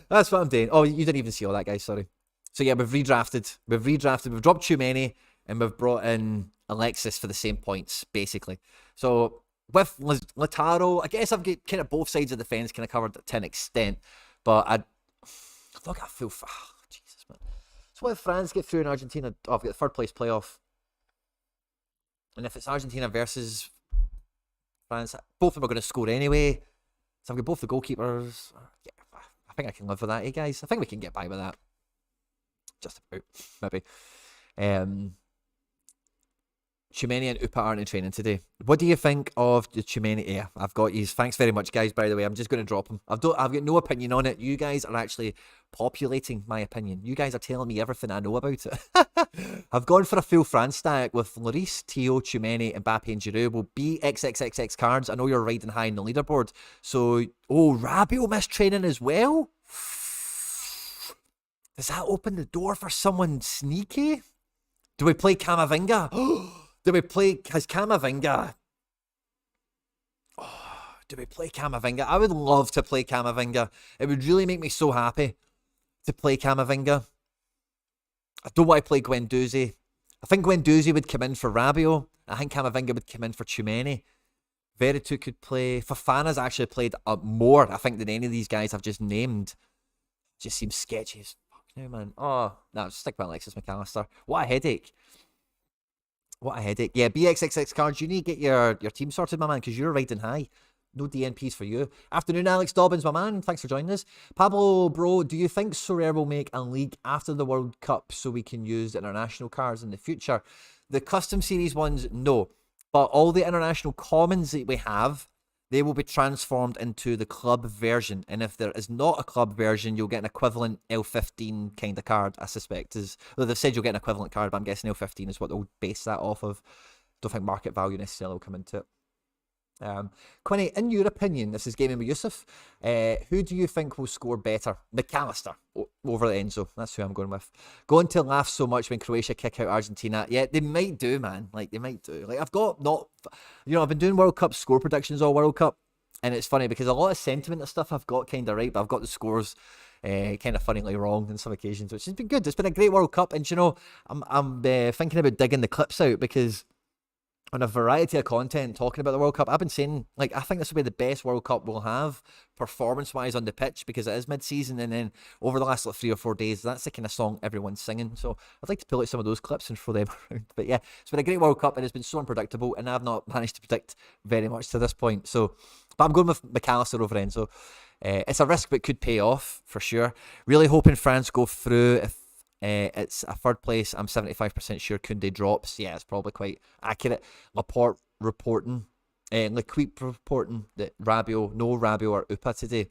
That's what I'm doing. Oh, you didn't even see all that, guys. Sorry. So yeah, we've redrafted. We've dropped Tchouameni, and we've brought in Alexis for the same points, basically. So with Lautaro, I guess I've got kind of both sides of the fence kind of covered to an extent, but I've not got a full... Oh, Jesus, man. So if France get through in Argentina, I've got the third place playoff. And if it's Argentina versus France, both of them are going to score anyway. So I've got both the goalkeepers. Yeah, I think I can live with that, guys. I think we can get by with that. Just about, maybe. Tchouameni and Upa aren't in training today. What do you think of the Tchouameni? Yeah, I've got you. Thanks very much, guys, by the way. I'm just going to drop him. I've got no opinion on it. You guys are actually populating my opinion. You guys are telling me everything I know about it. I've gone for a full France stack with Lloris, Tio, Tchouameni, Mbappe, and Giroud. Will be XXXX cards. I know you're riding high in the leaderboard. So, Rabiot missed training as well? Does that open the door for someone sneaky? Do we play Camavinga? Has Camavinga... do we play Camavinga? I would love to play Camavinga. It would really make me so happy to play Camavinga. I don't want to play Guendouzi. I think Guendouzi would come in for Rabiot. I think Camavinga would come in for Tchouameni. Veretout could play. Fofana's actually played more, I think, than any of these guys I've just named. Just seems sketchy as fuck now, man. Oh, no, stick with Alexis McAllister. What a headache. What a headache. Yeah, BXXX cards, you need to get your team sorted, my man, because you're riding high. No DNPs for you. Afternoon, Alex Dobbins, my man. Thanks for joining us. Pablo, bro, do you think Sorare will make a league after the World Cup so we can use international cards in the future? The custom series ones, no. But all the international commons that we have, they will be transformed into the club version. And if there is not a club version, you'll get an equivalent L15 kind of card, I suspect. Well, they've said you'll get an equivalent card, but I'm guessing L15 is what they'll base that off of. Don't think market value necessarily will come into it. Quinny, in your opinion, this is gaming with Yusuf, who do you think will score better? McAllister over Enzo. That's who I'm going with. Going to laugh so much when Croatia kick out Argentina. Yeah, they might do, man. Like, they might do. Like, I've been doing World Cup score predictions all World Cup, and it's funny because a lot of sentiment of stuff I've got kind of right, but I've got the scores kind of funnily wrong on some occasions, which has been good. It's been a great World Cup, and I'm thinking about digging the clips out because on a variety of content talking about the World Cup, I've been saying, like, I think this will be the best World Cup we'll have performance-wise on the pitch because it is mid-season, and then over the last 3 or 4 days, that's the kind of song everyone's singing. So I'd like to pull out some of those clips and throw them around. But yeah, it's been a great World Cup, and it's been so unpredictable, and I've not managed to predict very much to this point. So, but I'm going with McAllister over Enzo. It's a risk, but could pay off for sure. Really hoping France go through. If it's a third place, I'm 75% sure Koundé drops. Yeah, it's probably quite accurate. Laporte reporting, Lequip reporting that no Rabiot or Upa today.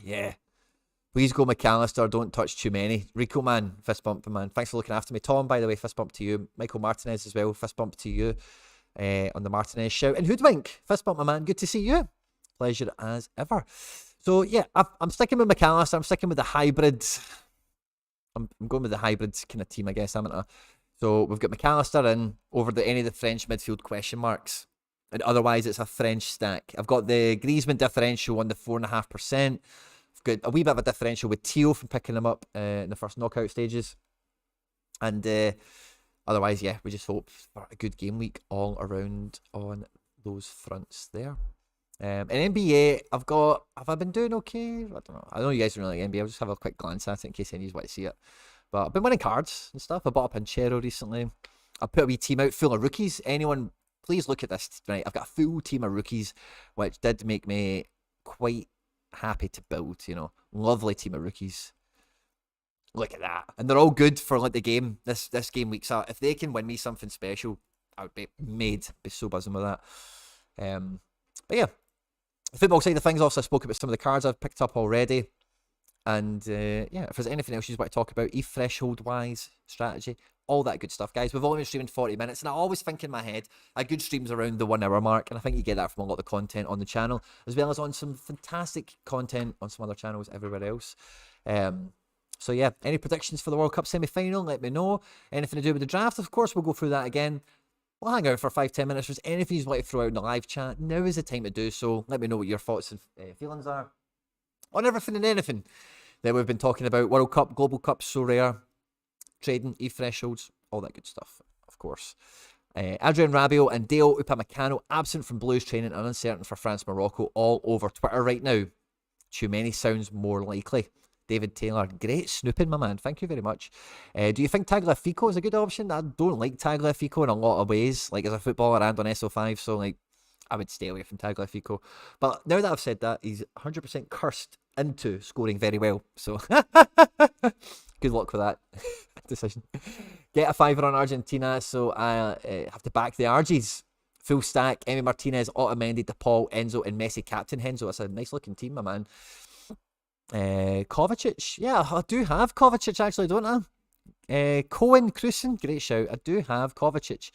Yeah. Please go McAllister, don't touch too many. Rico, man, fist bump, man. Thanks for looking after me. Tom, by the way, fist bump to you. Michael Martinez as well, fist bump to you on the Martinez shout. And Hoodwink, fist bump, my man. Good to see you. Pleasure as ever. So, yeah, I'm sticking with McAllister. I'm sticking with the hybrid. I'm going with the hybrid kind of team, I guess, haven't I? So we've got McAllister in over any of the French midfield question marks. And otherwise, it's a French stack. I've got the Griezmann differential on the 4.5%. I've got a wee bit of a differential with Theo from picking him up in the first knockout stages. And otherwise, yeah, we just hope for a good game week all around on those fronts there. In NBA, have I been doing okay? I don't know. I know you guys don't really like NBA. I'll just have a quick glance at it in case any of you want to see it. But I've been winning cards and stuff. I bought a Pinchero recently. I put a wee team out full of rookies. Anyone, please look at this tonight. I've got a full team of rookies, which did make me quite happy to build, Lovely team of rookies. Look at that. And they're all good for like the game. This game week's out. If they can win me something special, I would be so buzzing with that. But yeah. The football side of things, also I spoke about some of the cards I've picked up already. And yeah, if there's anything else you want to talk about, threshold-wise, strategy, all that good stuff, guys. We've only been streaming 40 minutes, and I always think in my head, a good stream's around the 1 hour mark, and I think you get that from a lot of the content on the channel, as well as on some fantastic content on some other channels everywhere else. So yeah, any predictions for the World Cup semi-final, let me know. Anything to do with the draft, of course, we'll go through that again. We'll hang out for 5-10 minutes. If there's anything you'd like to throw out in the live chat, now is the time to do so. Let me know what your thoughts and feelings are on everything and anything that we've been talking about. World Cup, Global Cup, Sorare, trading, thresholds, all that good stuff, of course. Adrian Rabiot and Dale Upamecano absent from Blues training and uncertain for France-Morocco all over Twitter right now. Too many sounds more likely. David Taylor, great snooping, my man. Thank you very much. Do you think Tagliafico is a good option? I don't like Tagliafico in a lot of ways, like as a footballer and on SO5, so like I would stay away from Tagliafico. But now that I've said that, he's 100% cursed into scoring very well. So good luck with that decision. Get a fiver on Argentina, so I have to back the Argies. Full stack, Emi Martinez, Otamendi, DePaul, Enzo, and Messi captain Enzo. That's a nice looking team, my man. Kovacic, yeah, I do have Kovacic actually, don't I? Cohen Krusen, great shout. I do have Kovacic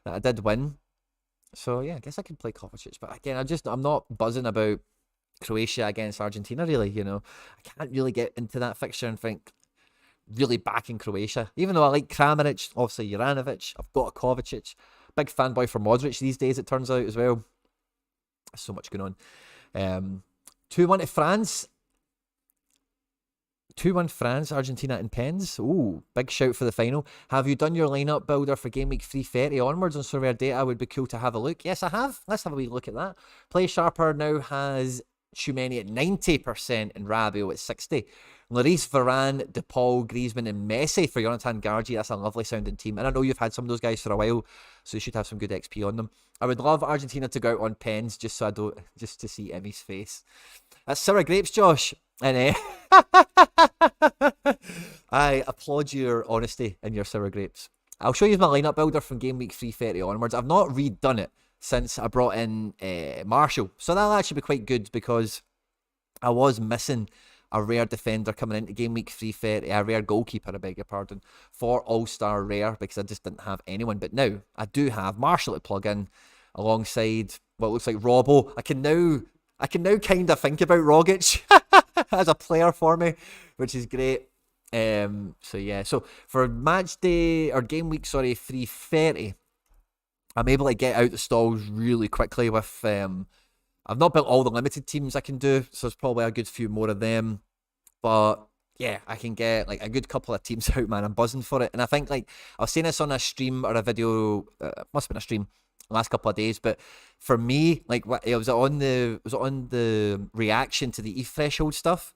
that I did win, so yeah, I guess I can play Kovacic. But again, I'm not buzzing about Croatia against Argentina really. I can't really get into that fixture and think really backing Croatia, even though I like Kramaric, obviously Juranovic. I've got a Kovacic, big fanboy for Modric these days, it turns out as well. So much going on. 2-1 to France. 2-1 France, Argentina and Pens. Ooh, big shout for the final. Have you done your lineup builder for game week 330 onwards on Sorare data? Would be cool to have a look. Yes, I have. Let's have a wee look at that. Play Sharper now has Tchouameni at 90% and Rabiot at 60. Lloris, Varane, DePaul, Griezmann and Messi for Jonathan Gargi. That's a lovely sounding team. And I know you've had some of those guys for a while, so you should have some good XP on them. I would love Argentina to go out on Pens just to see Emmy's face. That's sour grapes, Josh. And I applaud your honesty and your sour grapes. I'll show you my lineup builder from game week 330 onwards. I've not redone it. since I brought in Marshall. So that'll actually be quite good because I was missing a rare defender coming into game week 330, a rare goalkeeper, I beg your pardon, for All-Star Rare because I just didn't have anyone. But now I do have Marshall to plug in alongside what looks like Robbo. I can now kind of think about Rogic as a player for me, which is great. So yeah, so for match day or game week, 330, I'm able to get out the stalls really quickly with I've not built all the limited teams I can do, so there's probably a good few more of them. But yeah, I can get like a good couple of teams out, man. I'm buzzing for it. And I think like I was saying this on a stream or a video, must have been a stream last couple of days, but for me, like it was on the reaction to the ETH threshold stuff.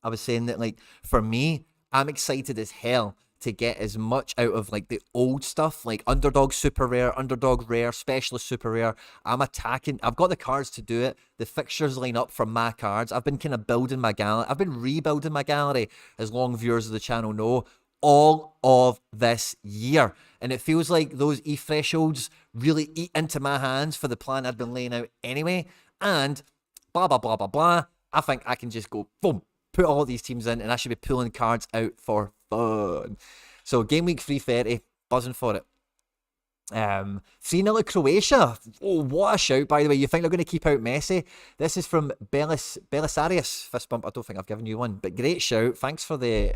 I was saying that like for me, I'm excited as hell to get as much out of like the old stuff, like underdog super rare, underdog rare, specialist super rare. I've got the cards to do it. The fixtures line up for my cards. I've been kind of building my gallery. I've been rebuilding my gallery, as long viewers of the channel know, all of this year. And it feels like those ETH thresholds really eat into my hands for the plan I'd been laying out anyway. And blah, blah, blah, blah, blah. I think I can just go, boom, put all these teams in, and I should be pulling cards out for fun. So game week 330, buzzing for it. 3-0 Croatia. Oh, what a shout, by the way. You think they're going to keep out Messi? This is from Belisarius. Fist bump. I don't think I've given you one, but great shout. Thanks for the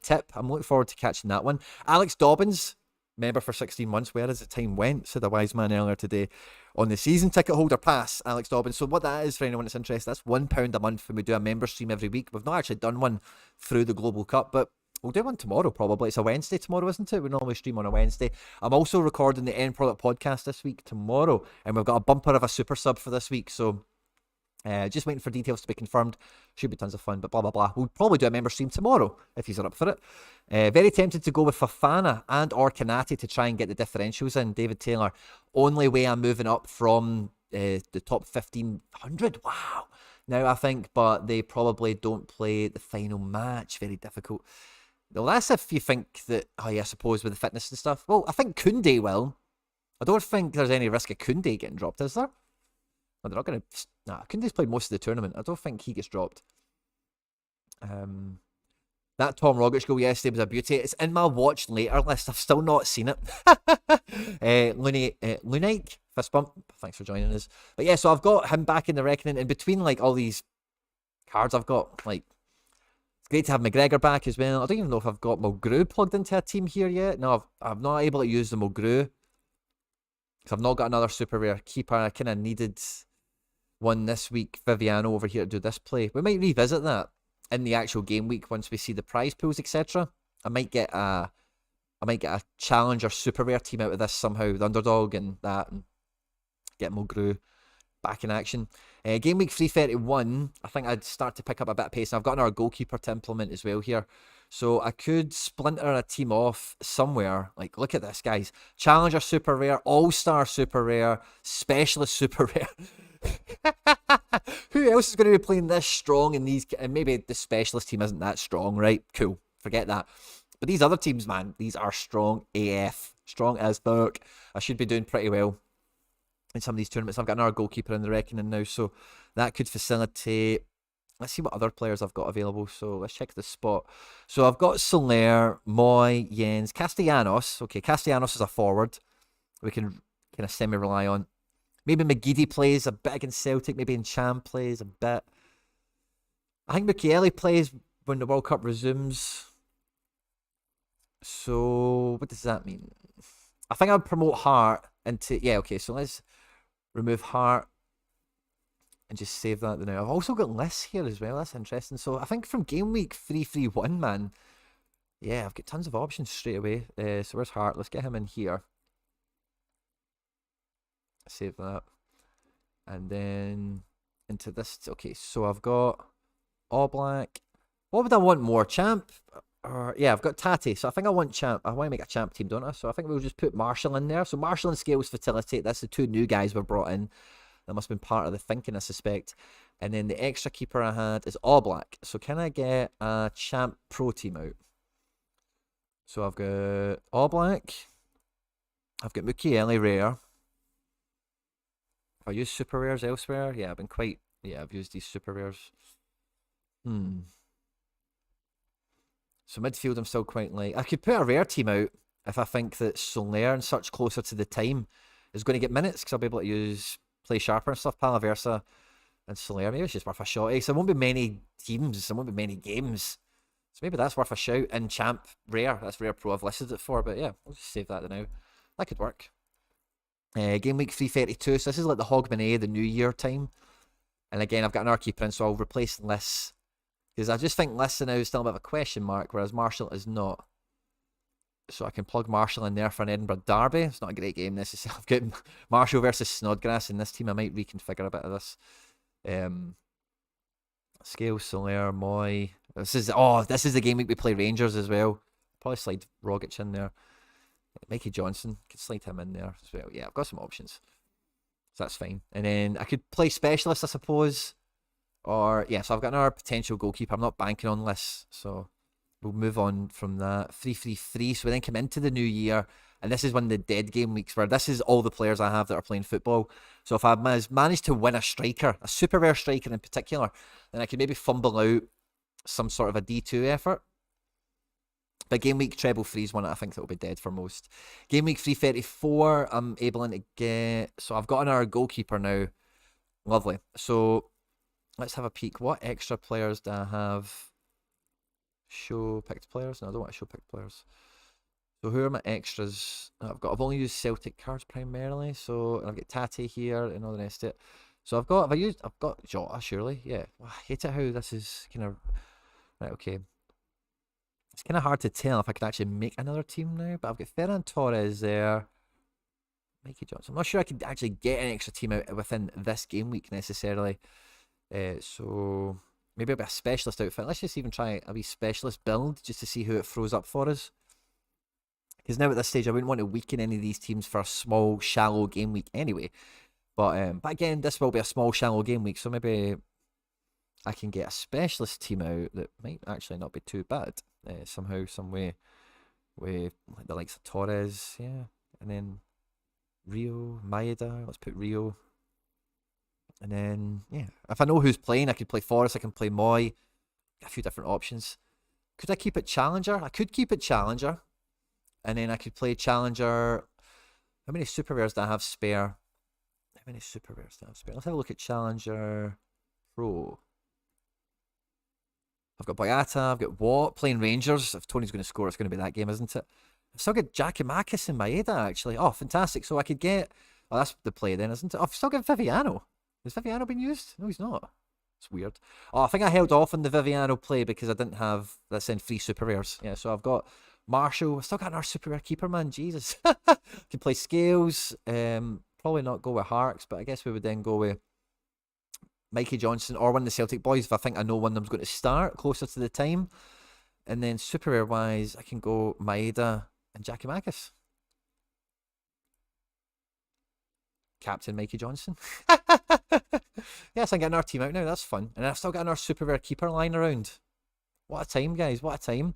tip. I'm looking forward to catching that one. Alex Dobbins, member for 16 months. Where has the time went? Said a wise man earlier today. On the season ticket holder pass, Alex Dobbins. So what that is, for anyone that's interested, that's £1 a month when we do a member stream every week. We've not actually done one through the Global Cup, but we'll do one tomorrow probably. It's a Wednesday tomorrow, isn't it? We normally stream on a Wednesday. I'm also recording the End Product podcast this week tomorrow, and we've got a bumper of a super sub for this week, so just waiting for details to be confirmed. Should be tons of fun, but blah, blah, blah. We'll probably do a member stream tomorrow, if he's up for it. Very tempted to go with Fofana and or Kanate to try and get the differentials in. David Taylor. Only way I'm moving up from the top 1,500. Wow. Now, I think, but they probably don't play the final match. Very difficult. Well, that's if you think that, oh yeah, I suppose with the fitness and stuff. Well, I think Koundé will. I don't think there's any risk of Koundé getting dropped, is there? Well, they're not going to... Nah, Koundé's played most of the tournament. I don't think he gets dropped. That Tom Rogic goal yesterday was a beauty. It's in my watch later list. I've still not seen it. Lunike, fist bump. Thanks for joining us. But yeah, so I've got him back in the reckoning. And between like all these cards I've got, like, it's great to have McGregor back as well. I don't even know if I've got Mulgrew plugged into a team here yet. No, I'm not able to use the Mulgrew because I've not got another super rare keeper. I kind of needed one this week. Viviano over here to do this play. We might revisit that in the actual game week once we see the prize pools, etc. I might get a challenger super rare team out of this somehow, the underdog and that, and get Mulgrew back in action. Game week 331, I think I'd start to pick up a bit of pace. And I've got another goalkeeper to implement as well here. So I could splinter a team off somewhere. Like, look at this, guys. Challenger super rare, all-star super rare, specialist super rare. Who else is going to be playing this strong in these? And maybe the specialist team isn't that strong, right? Cool. Forget that. But these other teams, man, these are strong AF. Strong as fuck. I should be doing pretty well in some of these tournaments. I've got another goalkeeper in the reckoning now, so that could facilitate. Let's see what other players I've got available. So let's check the spot. So I've got Soler, Moy, Jens, Castellanos. Okay, Castellanos is a forward we can kind of semi-rely on. Maybe McGeady plays a bit against Celtic. Maybe Encham plays a bit. I think Mukiele plays when the World Cup resumes. So what does that mean? I think I would promote Hart into... Yeah, okay, so let's remove Hart and just save that now. I've also got lists here as well. That's interesting. So I think from game week 331, man, yeah, I've got tons of options straight away. So where's Hart? Let's get him in here. Save that. And then into this. Okay, so I've got All Black. What would I want more? Champ? Yeah, I've got Tati. So I think I want Champ. I want to make a Champ team, don't I? So I think we'll just put Marshall in there. So Marshall and Scales facilitate. That's the two new guys were brought in. That must have been part of the thinking, I suspect. And then the extra keeper I had is All Black. So can I get a Champ Pro team out? So I've got All Black. I've got Mukiele Rare. If I use super rares elsewhere, yeah, I've been quite. Yeah, I've used these super rares. So midfield, I'm still quite like. I could put a rare team out if I think that Sorare and such closer to the time is going to get minutes because I'll be able to use play sharper and stuff. Palaversa and Sorare. Maybe it's just worth a shot. So there won't be many teams. There won't be many games. So maybe that's worth a shout. And Champ rare. That's rare pro. I've listed it for. But yeah, we'll just save that now. That could work. Game week 332. So this is like the Hogmanay, the New Year time. And again, I've got an R keeper in, so I'll replace Liss. Because I just think Liss now is still a bit of a question mark, whereas Marshall is not. So I can plug Marshall in there for an Edinburgh Derby. It's not a great game necessarily. I've got Marshall versus Snodgrass in this team. I might reconfigure a bit of this. Scale, Solaire, Moy. This is the game week we play Rangers as well. Probably slide Rogic in there. Mikey Johnson, could slide him in there as well. Yeah, I've got some options. So that's fine. And then I could play Specialist, I suppose. Or, yeah, so I've got another potential goalkeeper. I'm not banking on this, so we'll move on from that. 3-3-3, so we then come into the new year, and this is one of the dead game weeks where this is all the players I have that are playing football. So if I managed to win a striker, a super rare striker in particular, then I could maybe fumble out some sort of a D2 effort. But game week treble 3 is one that I think that will be dead for most. Game week 334, I'm able to get... So I've got another goalkeeper now. Lovely. So let's have a peek. What extra players do I have? Show picked players? No, I don't want to show picked players. So who are my extras? I've only used Celtic cards primarily. So I've got Tate here and all the rest of it. So I've got Jota, surely. Yeah. I hate it how this is kind of... Right, okay. It's kind of hard to tell if I could actually make another team now, but I've got Ferran Torres there. Mikey Johnson. I'm not sure I could actually get an extra team out within this game week necessarily. So maybe a bit of specialist outfit. Let's just even try a wee specialist build just to see who it throws up for us. Because now at this stage, I wouldn't want to weaken any of these teams for a small, shallow game week anyway. But again, this will be a small, shallow game week, so maybe I can get a specialist team out that might actually not be too bad. Somehow, some way, with like the likes of Torres, yeah, and then Rio, Maeda. Let's put Rio, and then yeah, if I know who's playing, I could play Forrest. I can play Moy. A few different options. Could I keep it Challenger? I could keep it Challenger, and then I could play Challenger. How many super rares do I have spare? How many super rares do I have spare? Let's have a look at Challenger Pro. I've got Boyata, I've got Watt playing Rangers. If Tony's going to score, it's going to be that game, isn't it? I've still got Giacomakis and Maeda, actually. Oh, fantastic. So I could get... Oh, that's the play then, isn't it? Oh, I've still got Viviano. Has Viviano been used? No, he's not. It's weird. Oh, I think I held off on the Viviano play because I didn't have... That's in 3 super rares. Yeah, so I've got Marshall. I've still got another super rare keeper, man. Jesus. Can play Scales. Probably not go with Harks, but I guess we would then go with Mikey Johnson or one of the Celtic boys if I think I know one of them's going to start closer to the time. And then super rare wise, I can go Maeda and Giacomakis. Captain Mikey Johnson. Yes, I'm getting our team out now. That's fun. And I've still got our super rare keeper lying around. What a time, guys. What a time.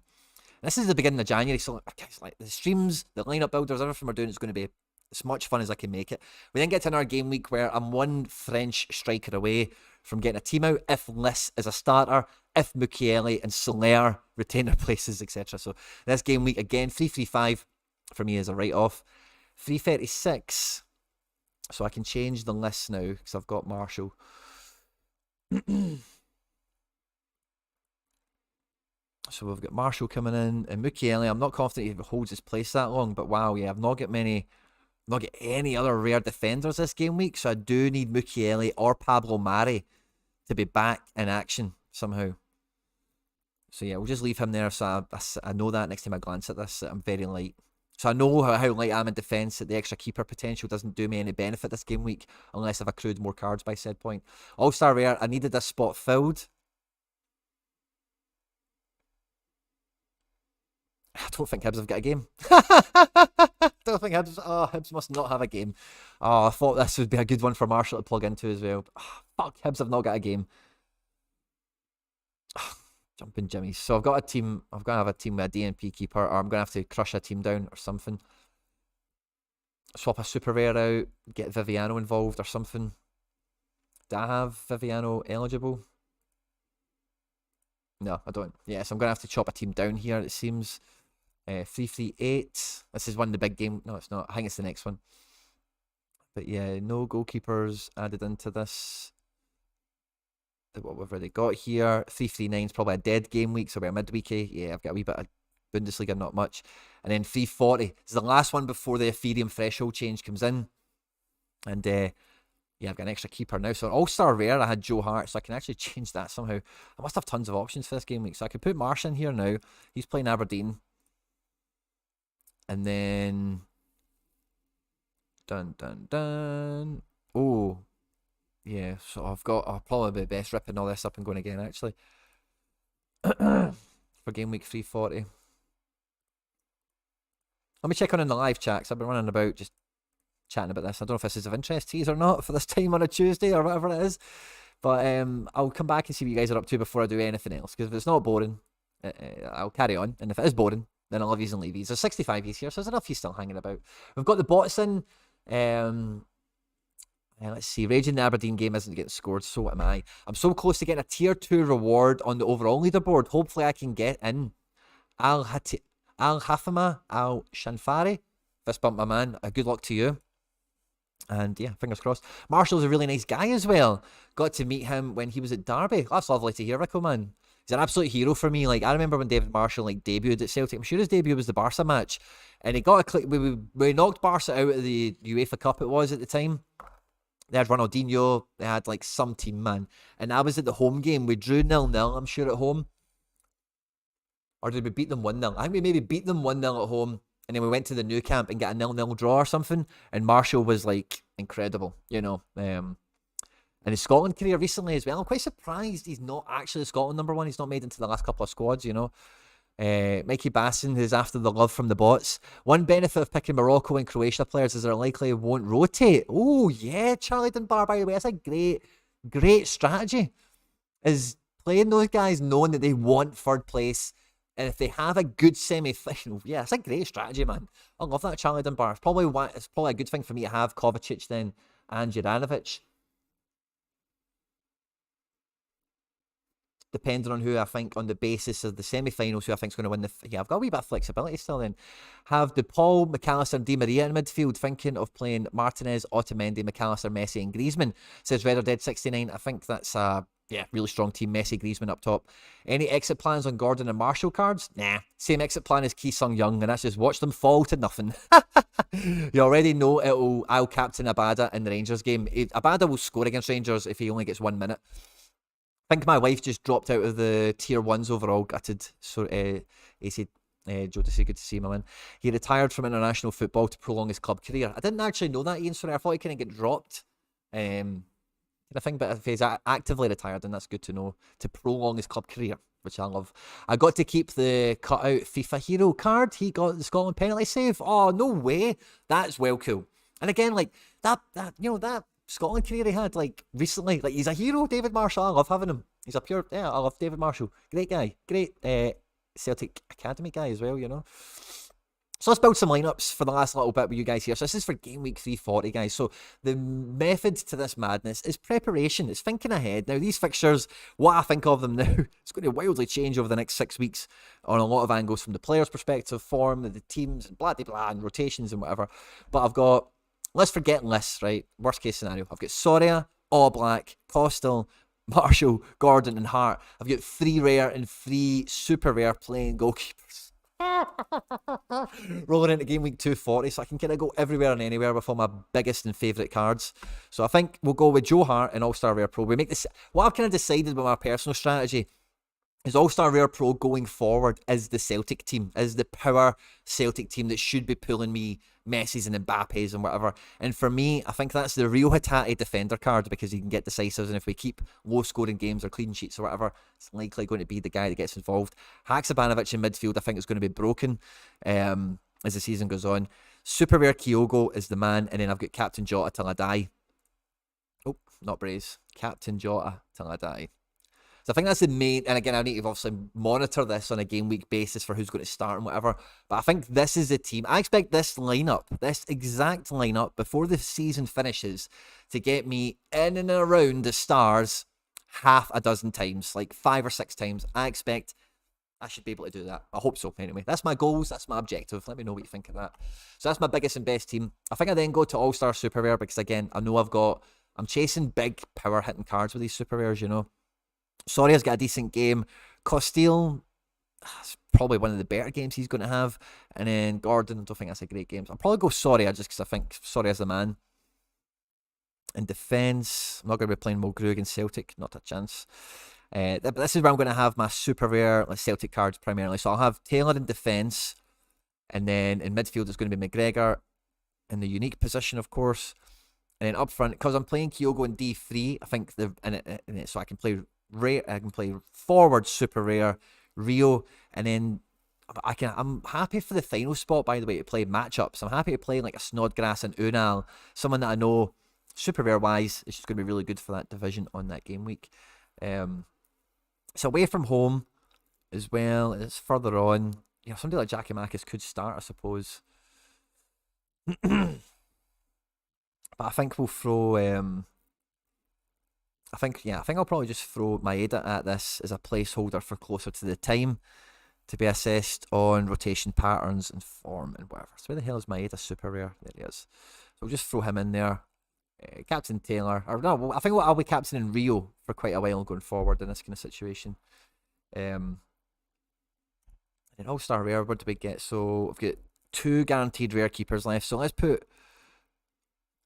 And this is the beginning of January, so guys, like the streams, the lineup builders, everything we're doing is going to be as much fun as I can make it. We then get to another game week where I'm one French striker away from getting a team out if Liss is a starter, if Mukiele and Soler retain their places, etc. So this game week, again, 3-3-5 for me is a write-off. 3-36, so I can change the list now because I've got Marshall. So we've got Marshall coming in and Mukiele. I'm not confident he holds his place that long, but wow, yeah, I've not got any other rare defenders this game week, so I do need Mukiele or Pablo Mari to be back in action somehow. So yeah, we'll just leave him there, so I know that next time I glance at this, I'm very light. So I know how light I am in defence, that the extra keeper potential doesn't do me any benefit this game week, unless I've accrued more cards by said point. All-Star rare, I needed this spot filled. I don't think Hibs have got a game. I don't think Hibs... Oh, Hibs must not have a game. Oh, I thought this would be a good one for Marshall to plug into as well. Oh, fuck, Hibs have not got a game. Oh, jumping jimmies. So I've got a team... I've got to have a team with a DNP keeper, or I'm going to have to crush a team down or something. swap a super rare out, get Viviano involved or something. Do I have Viviano eligible? No, I don't. Yeah, so I'm going to have to chop a team down here, it seems. 3-3-8. This is one of the big game. No, it's not. I think it's the next one. But yeah, no goalkeepers added into this. What we've already got here. 3-3-9 is probably a dead game week, so we're midweeky. Yeah, I've got a wee bit of Bundesliga, not much. And then 340 is the last one before the Ethereum threshold change comes in. And yeah, I've got an extra keeper now. So an all-star rare, I had Joe Hart, so I can actually change that somehow. I must have tons of options for this game week. So I could put Marsh in here now. He's playing Aberdeen. And then... Dun, dun, dun. Oh. Yeah, so I'll probably be best ripping all this up and going again, actually. For game week 340. Let me check on in the live chat, because I've been running about just chatting about this. I don't know if this is of interest to you or not for this time on a Tuesday or whatever it is. But I'll come back and see what you guys are up to before I do anything else. Because if it's not boring, I'll carry on. And if it is boring, then I'll leave and leave these. There's 65 here, so there's enough you still hanging about. We've got the bots in. Let's see. Raging the Aberdeen game isn't getting scored, so am I. I'm so close to getting a tier 2 reward on the overall leaderboard. Hopefully I can get in. Al Hafama Al Shanfari. Fist bump, my man. Good luck to you. And yeah, fingers crossed. Marshall's a really nice guy as well. Got to meet him when he was at Derby. That's lovely to hear, Rico, man. He's an absolute hero for me. Like, I remember when David Marshall debuted at Celtic. I'm sure his debut was the Barca match. And he got a click. We knocked Barca out of the UEFA Cup, it was at the time. They had Ronaldinho. They had like some team, man. And I was at the home game. We drew 0-0, I'm sure, at home. Or did we beat them 1-0? I think we maybe beat them 1-0 at home. And then we went to the new camp and got a 0-0 draw or something. And Marshall was like incredible, you know. And his Scotland career recently as well. I'm quite surprised he's not actually the Scotland number 1. He's not made into the last couple of squads, you know. Mikey Basson is after the love from the bots. One benefit of picking Morocco and Croatia players is they're likely won't rotate. Oh yeah, Charlie Dunbar, by the way, that's a great strategy. Is playing those guys knowing that they want third place, and if they have a good semi-final, yeah, it's a great strategy, man. I love that, Charlie Dunbar. It's probably a good thing for me to have Kovacic then and Juranovic. Depending on who I think, on the basis of the semi-finals, who I think is going to win yeah, I've got a wee bit of flexibility still then. Have DePaul, McAllister and Di Maria in midfield, thinking of playing Martinez, Otamendi, McAllister, Messi and Griezmann, says RedderDead69. I think that's a really strong team. Messi, Griezmann up top. Any exit plans on Gordon and Marshall cards? Nah. Same exit plan as Ki Sung Young, and that's just watch them fall to nothing. You already know I'll captain Abada in the Rangers game. Abada will score against Rangers if he only gets 1 minute. I think my wife just dropped out of the tier 1s overall, gutted. So, AC Jodeci, good to see him, man. He retired from international football to prolong his club career. I didn't actually know that, Ian. Sorry, I thought he kind of get dropped. I think, but if he's actively retired, then that's good to know. To prolong his club career, which I love. I got to keep the cut-out FIFA hero card. He got the Scotland penalty save. Oh, no way. That's well cool. And again, like, that Scotland career he had, like, recently. Like, he's a hero, David Marshall. I love having him. He's a pure, I love David Marshall. Great guy. Great Celtic Academy guy as well, you know. So let's build some lineups for the last little bit with you guys here. So this is for game week 340, guys. So the method to this madness is preparation. It's thinking ahead. Now, these fixtures, what I think of them now, it's going to wildly change over the next 6 weeks on a lot of angles from the players' perspective, form, the teams, and blah, blah, blah, and rotations and whatever. But I've got, let's forget lists, right? Worst case scenario. I've got Sorare, Oblak, Costello, Marshall, Gordon, and Hart. I've got 3 rare and 3 super rare playing goalkeepers. Rolling into game week 240, so I can kind of go everywhere and anywhere with all my biggest and favourite cards. So I think we'll go with Joe Hart and All-Star Rare Pro. We make this. What I've kind of decided with my personal strategy is All-Star Rare Pro going forward is the Celtic team, is the power Celtic team that should be pulling me Messi's and Mbappe's and whatever. And for me, I think that's the real Hatate defender card, because he can get decisives, and if we keep low-scoring games or clean sheets or whatever, it's likely going to be the guy that gets involved. Haksabanovic in midfield, I think, is going to be broken as the season goes on. Super rare Kyogo is the man, and then I've got Captain Jota till I die. Oh, not Braze. Captain Jota till I die. So I think that's the main, and again, I need to obviously monitor this on a game week basis for who's going to start and whatever. But I think this is the team. I expect this lineup, this exact lineup, before the season finishes, to get me in and around the stars half a dozen times, like 5 or 6 times. I expect I should be able to do that. I hope so, anyway. That's my goals. That's my objective. Let me know what you think of that. So that's my biggest and best team. I think I then go to All-Star Super Rare because, again, I know I'm chasing big power hitting cards with these Super Rares, you know. Sorare's got a decent game. Costile, it's probably one of the better games he's going to have. And then Gordon, I don't think that's a great game. I'll probably go Sorare just because I think Sorare's the man. In defence, I'm not going to be playing Mulgrew against Celtic. Not a chance. But this is where I'm going to have my super rare Celtic cards primarily. So I'll have Taylor in defence. And then in midfield, it's going to be McGregor in the unique position, of course. And then up front, because I'm playing Kyogo in D3, I think so I can play rare. I can play forward super rare Rio, and then I'm happy for the final spot, by the way, to play matchups. I'm happy to play like a Snodgrass and Unal, someone that I know super rare wise is just going to be really good for that division on that game week. It's away from home as well. It's further on. You know, somebody like Giacomakis could start, I suppose. But I think we'll throw. I think I'll probably just throw Maeda at this as a placeholder for closer to the time to be assessed on rotation patterns and form and whatever. So where the hell is Maeda super rare? There he is. So we'll just throw him in there. Captain Taylor, or no, I think I'll be captaining Rio for quite a while going forward in this kind of situation. And All-Star Rare, what do we get? So we've got 2 guaranteed rare keepers left. So let's put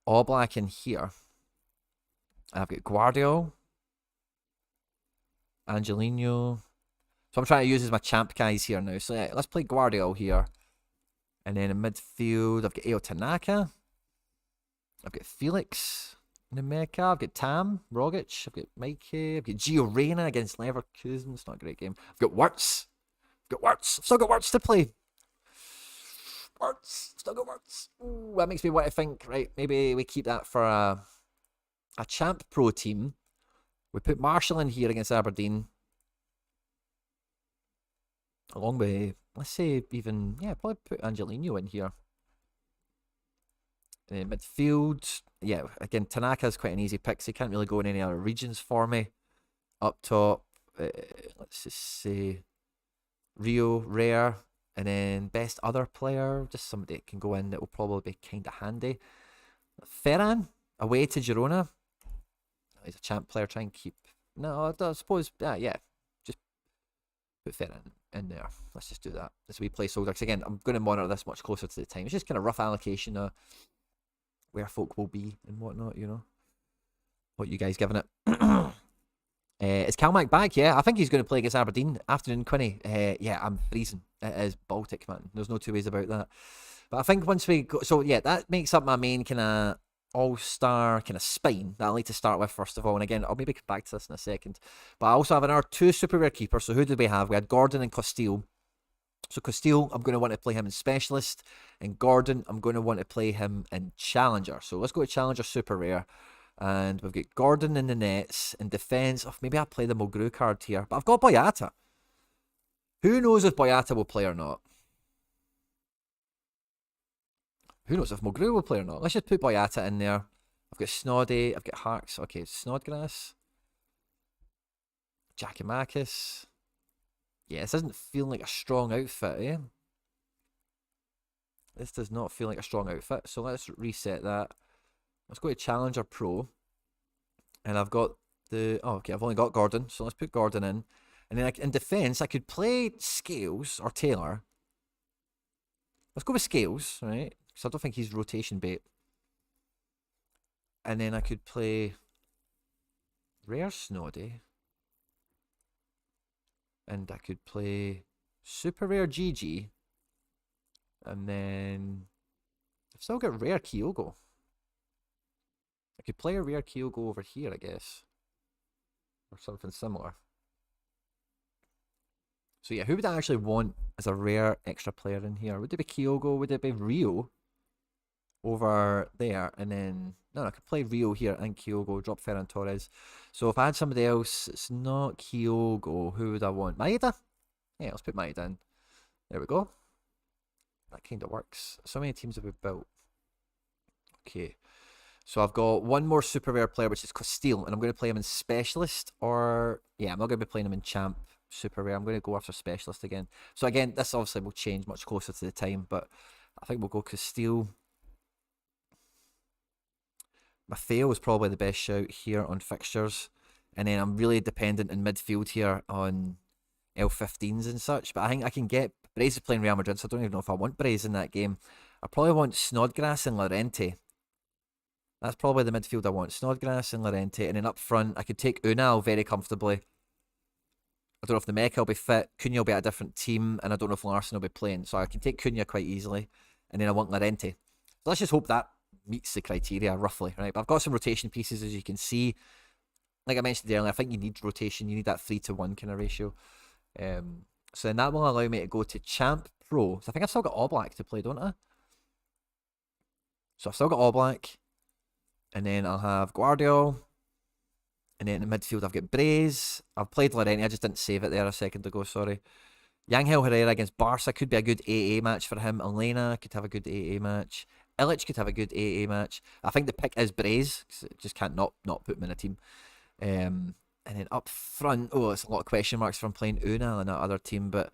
Oblak in here. I've got Guardiola, Angelino. So I'm trying to use as my champ guys here now. So yeah, let's play Guardiola here. And then in midfield, I've got Eo Tanaka. I've got Felix Nemeka. I've got Tam, Rogic. I've got Mikey. I've got Gio Reyna against Leverkusen. It's not a great game. I've got Wirtz. I've still got Wirtz to play. Still got Wirtz. Ooh, that makes me want to think, right, maybe we keep that for a champ pro team. We put Marshall in here against Aberdeen. Along with, let's say even, probably put Angelino in here. Midfield, again, Tanaka's quite an easy pick, so he can't really go in any other regions for me. Up top, let's just say Rio, rare, and then best other player, just somebody that can go in that will probably be kind of handy. Ferran, away to Girona. He's a champ player, try and keep... No, I suppose, just put Ferran in there. Let's just do that. This will be placeholder, because again, I'm going to monitor this much closer to the time. It's just kind of rough allocation of where folk will be and whatnot, you know. What you guys giving it? Is Calmac back? Yeah, I think he's going to play against Aberdeen. Afternoon, Quinny. I'm freezing. It is Baltic, man. There's no two ways about that. But I think once we go... So, yeah, that makes up my main kind of all-star kind of spine that I like to start with, first of all. And again, I'll maybe come back to this in a second. But I also have another 2 super rare keepers. So who did we have? We had Gordon and Costile. So Costile, I'm going to want to play him in Specialist. And Gordon, I'm going to want to play him in Challenger. So let's go to Challenger Super Rare. And we've got Gordon in the nets. In defence, maybe I'll play the Mulgrew card here. But I've got Boyata. Who knows if Boyata will play or not? Who knows if Mulgrew will play or not? Let's just put Boyata in there. I've got Snoddy. I've got Harks. Okay, Snodgrass. Giacomakis. Yeah, this doesn't feel like a strong outfit, eh? This does not feel like a strong outfit. So let's reset that. Let's go to Challenger Pro. And I've got I've only got Gordon. So let's put Gordon in. And then in defence, I could play Scales or Taylor. Let's go with Scales, right? Because I don't think he's rotation bait. And then I could play Rare Snoddy. And I could play Super Rare GG. And then I've still got Rare Kyogo. I could play a Rare Kyogo over here, I guess. Or something similar. So yeah, who would I actually want as a rare extra player in here? Would it be Kyogo? Would it be Rio? Over there. And then No, I could play Rio here and Kyogo, drop Ferran Torres. So if I had somebody else, it's not Kyogo. Who would I want? Maeda? Yeah, let's put Maeda in. There we go. That kind of works. So many teams have we built. Okay. So I've got one more super rare player, which is Castile, and I'm going to play him in Specialist, or... Yeah, I'm not going to be playing him in Champ super rare. I'm going to go after Specialist again. So again, this obviously will change much closer to the time, but I think we'll go Castile. Maffeo is probably the best shout here on fixtures. And then I'm really dependent in midfield here on L15s and such. But I think I can get... Braze is playing Real Madrid, so I don't even know if I want Braze in that game. I probably want Snodgrass and Llorente. That's probably the midfield I want. Snodgrass and Llorente. And then up front, I could take Unal very comfortably. I don't know if the Mecha will be fit. Cunha will be at a different team. And I don't know if Larson will be playing. So I can take Cunha quite easily. And then I want Llorente. So let's just hope that meets the criteria roughly, right? But I've got some rotation pieces, as you can see. Like I mentioned earlier, I think you need rotation. You need that 3-to-1 kind of ratio. So then that will allow me to go to Champ Pro. So I think I've still got Oblak to play, don't I? So I've still got Oblak. And then I'll have Guardiola. And then in the midfield, I've got Braze. I've played Llorente. I just didn't save it there a second ago, sorry. Yangel Herrera against Barca could be a good AA match for him. Elena could have a good AA match. Illich could have a good AA match. I think the pick is Braze, because I just can't not put him in a team. And then up front, it's a lot of question marks from playing Unal in that other team, but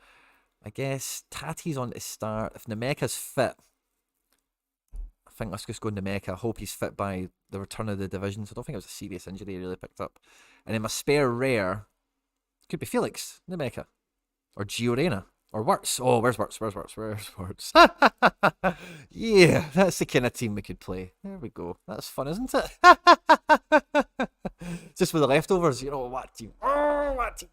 I guess Tati's on to start. If Nemeka's fit, I think let's just go Nemeka. I hope he's fit by the return of the division, so I don't think it was a serious injury he really picked up. And then my spare rare could be Felix Nemeka or Gio Reyna. Or Wirtz. Oh, where's Wirtz? Where's Wirtz? Yeah, that's the kind of team we could play. There we go. That's fun, isn't it? Just with the leftovers, what team? Oh, what team?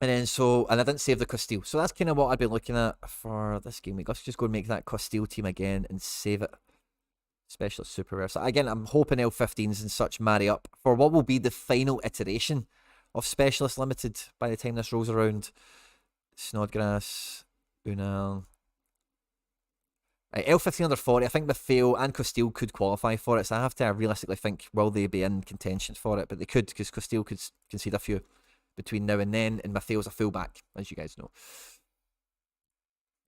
And then and I didn't save the Castile. So that's kind of what I'd be looking at for this game week. Let's just go and make that Castile team again and save it. Specialist super rare. So again, I'm hoping L15s and such marry up for what will be the final iteration of Specialist Limited by the time this rolls around. Snodgrass, Unal. Right, L15 under 40. I think Maffeo and Castile could qualify for it. So I have to realistically think, will they be in contention for it? But they could, because Castile could concede a few between now and then. And Maffeo's a fullback, as you guys know.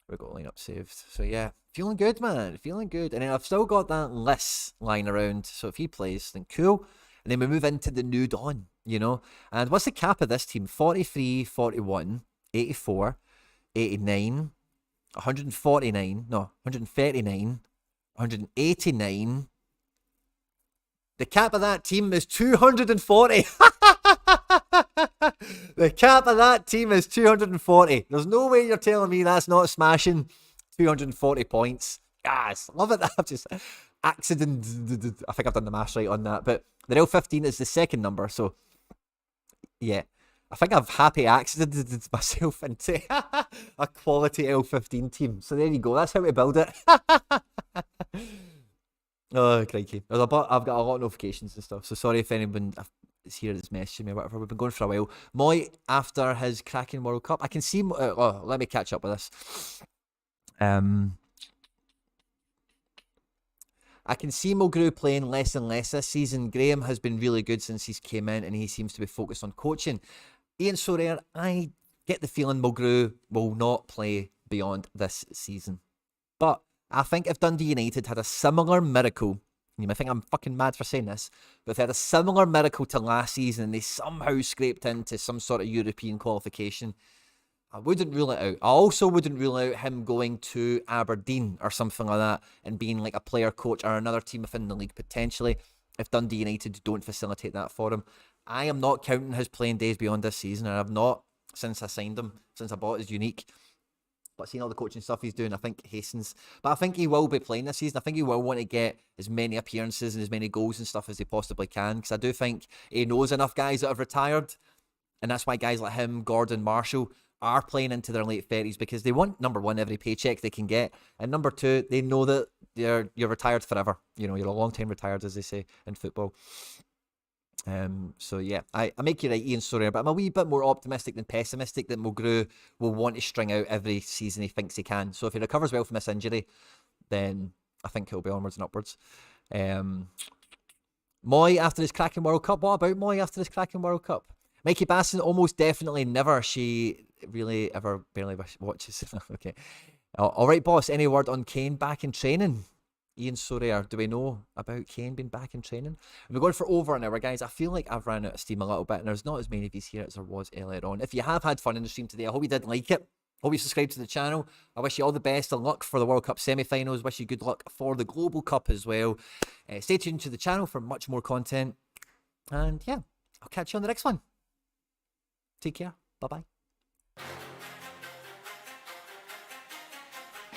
We've got lineup saved. So yeah, feeling good, man. Feeling good. And then I've still got that Liss lying around. So if he plays, then cool. And then we move into the new dawn, And what's the cap of this team? 43, 41. 84, 89, 149, no, 139, 189. The cap of that team is 240. The cap of that team is 240. There's no way you're telling me that's not smashing 240 points. Yes, love it. I've just accident. I think I've done the maths right on that. But the L15 is the second number, so yeah. I think I've happy accidented myself into a quality L15 team. So there you go. That's how we build it. Oh, crikey. I've got a lot of notifications and stuff. So sorry if anyone is here that's messaging me or whatever. We've been going for a while. Moy, after his cracking World Cup, I can see... let me catch up with this. I can see Mulgrew playing less and less this season. Graham has been really good since he's came in and he seems to be focused on coaching. Ian Sorare, I get the feeling Mulgrew will not play beyond this season. But I think if Dundee United had a similar miracle, you might think I'm fucking mad for saying this, but if they had a similar miracle to last season and they somehow scraped into some sort of European qualification, I wouldn't rule it out. I also wouldn't rule out him going to Aberdeen or something like that and being like a player coach or another team within the league potentially if Dundee United don't facilitate that for him. I am not counting his playing days beyond this season, and I've not since I signed him, since I bought his Unique. But seeing all the coaching stuff he's doing, I think hastens. But I think he will be playing this season. I think he will want to get as many appearances and as many goals and stuff as he possibly can, because I do think he knows enough guys that have retired, and that's why guys like him, Gordon, Marshall, are playing into their late 30s, because they want, number one, every paycheck they can get, and number two, they know that you're retired forever. You're a long time retired, as they say in football. So yeah, I make you right, Ian Sorare, but I'm a wee bit more optimistic than pessimistic that Mulgrew will want to string out every season he thinks he can. So if he recovers well from this injury, then I think he'll be onwards and upwards. Moy after this cracking World Cup. What about Moy after this cracking World Cup? Mikey Basson, almost definitely never. She really ever barely watches. Okay. All right, boss. Any word on Kane back in training? Ian Sorare, do we know about Kane being back in training? We're going for over an hour, guys. I feel like I've ran out of steam a little bit, and there's not as many of these here as there was earlier on. If you have had fun in the stream today, I hope you did like it. Hope you subscribe to the channel. I wish you all the best of luck for the World Cup semi-finals. Wish you good luck for the Global Cup as well. Stay tuned to the channel for much more content. And yeah, I'll catch you on the next one. Take care. Bye-bye.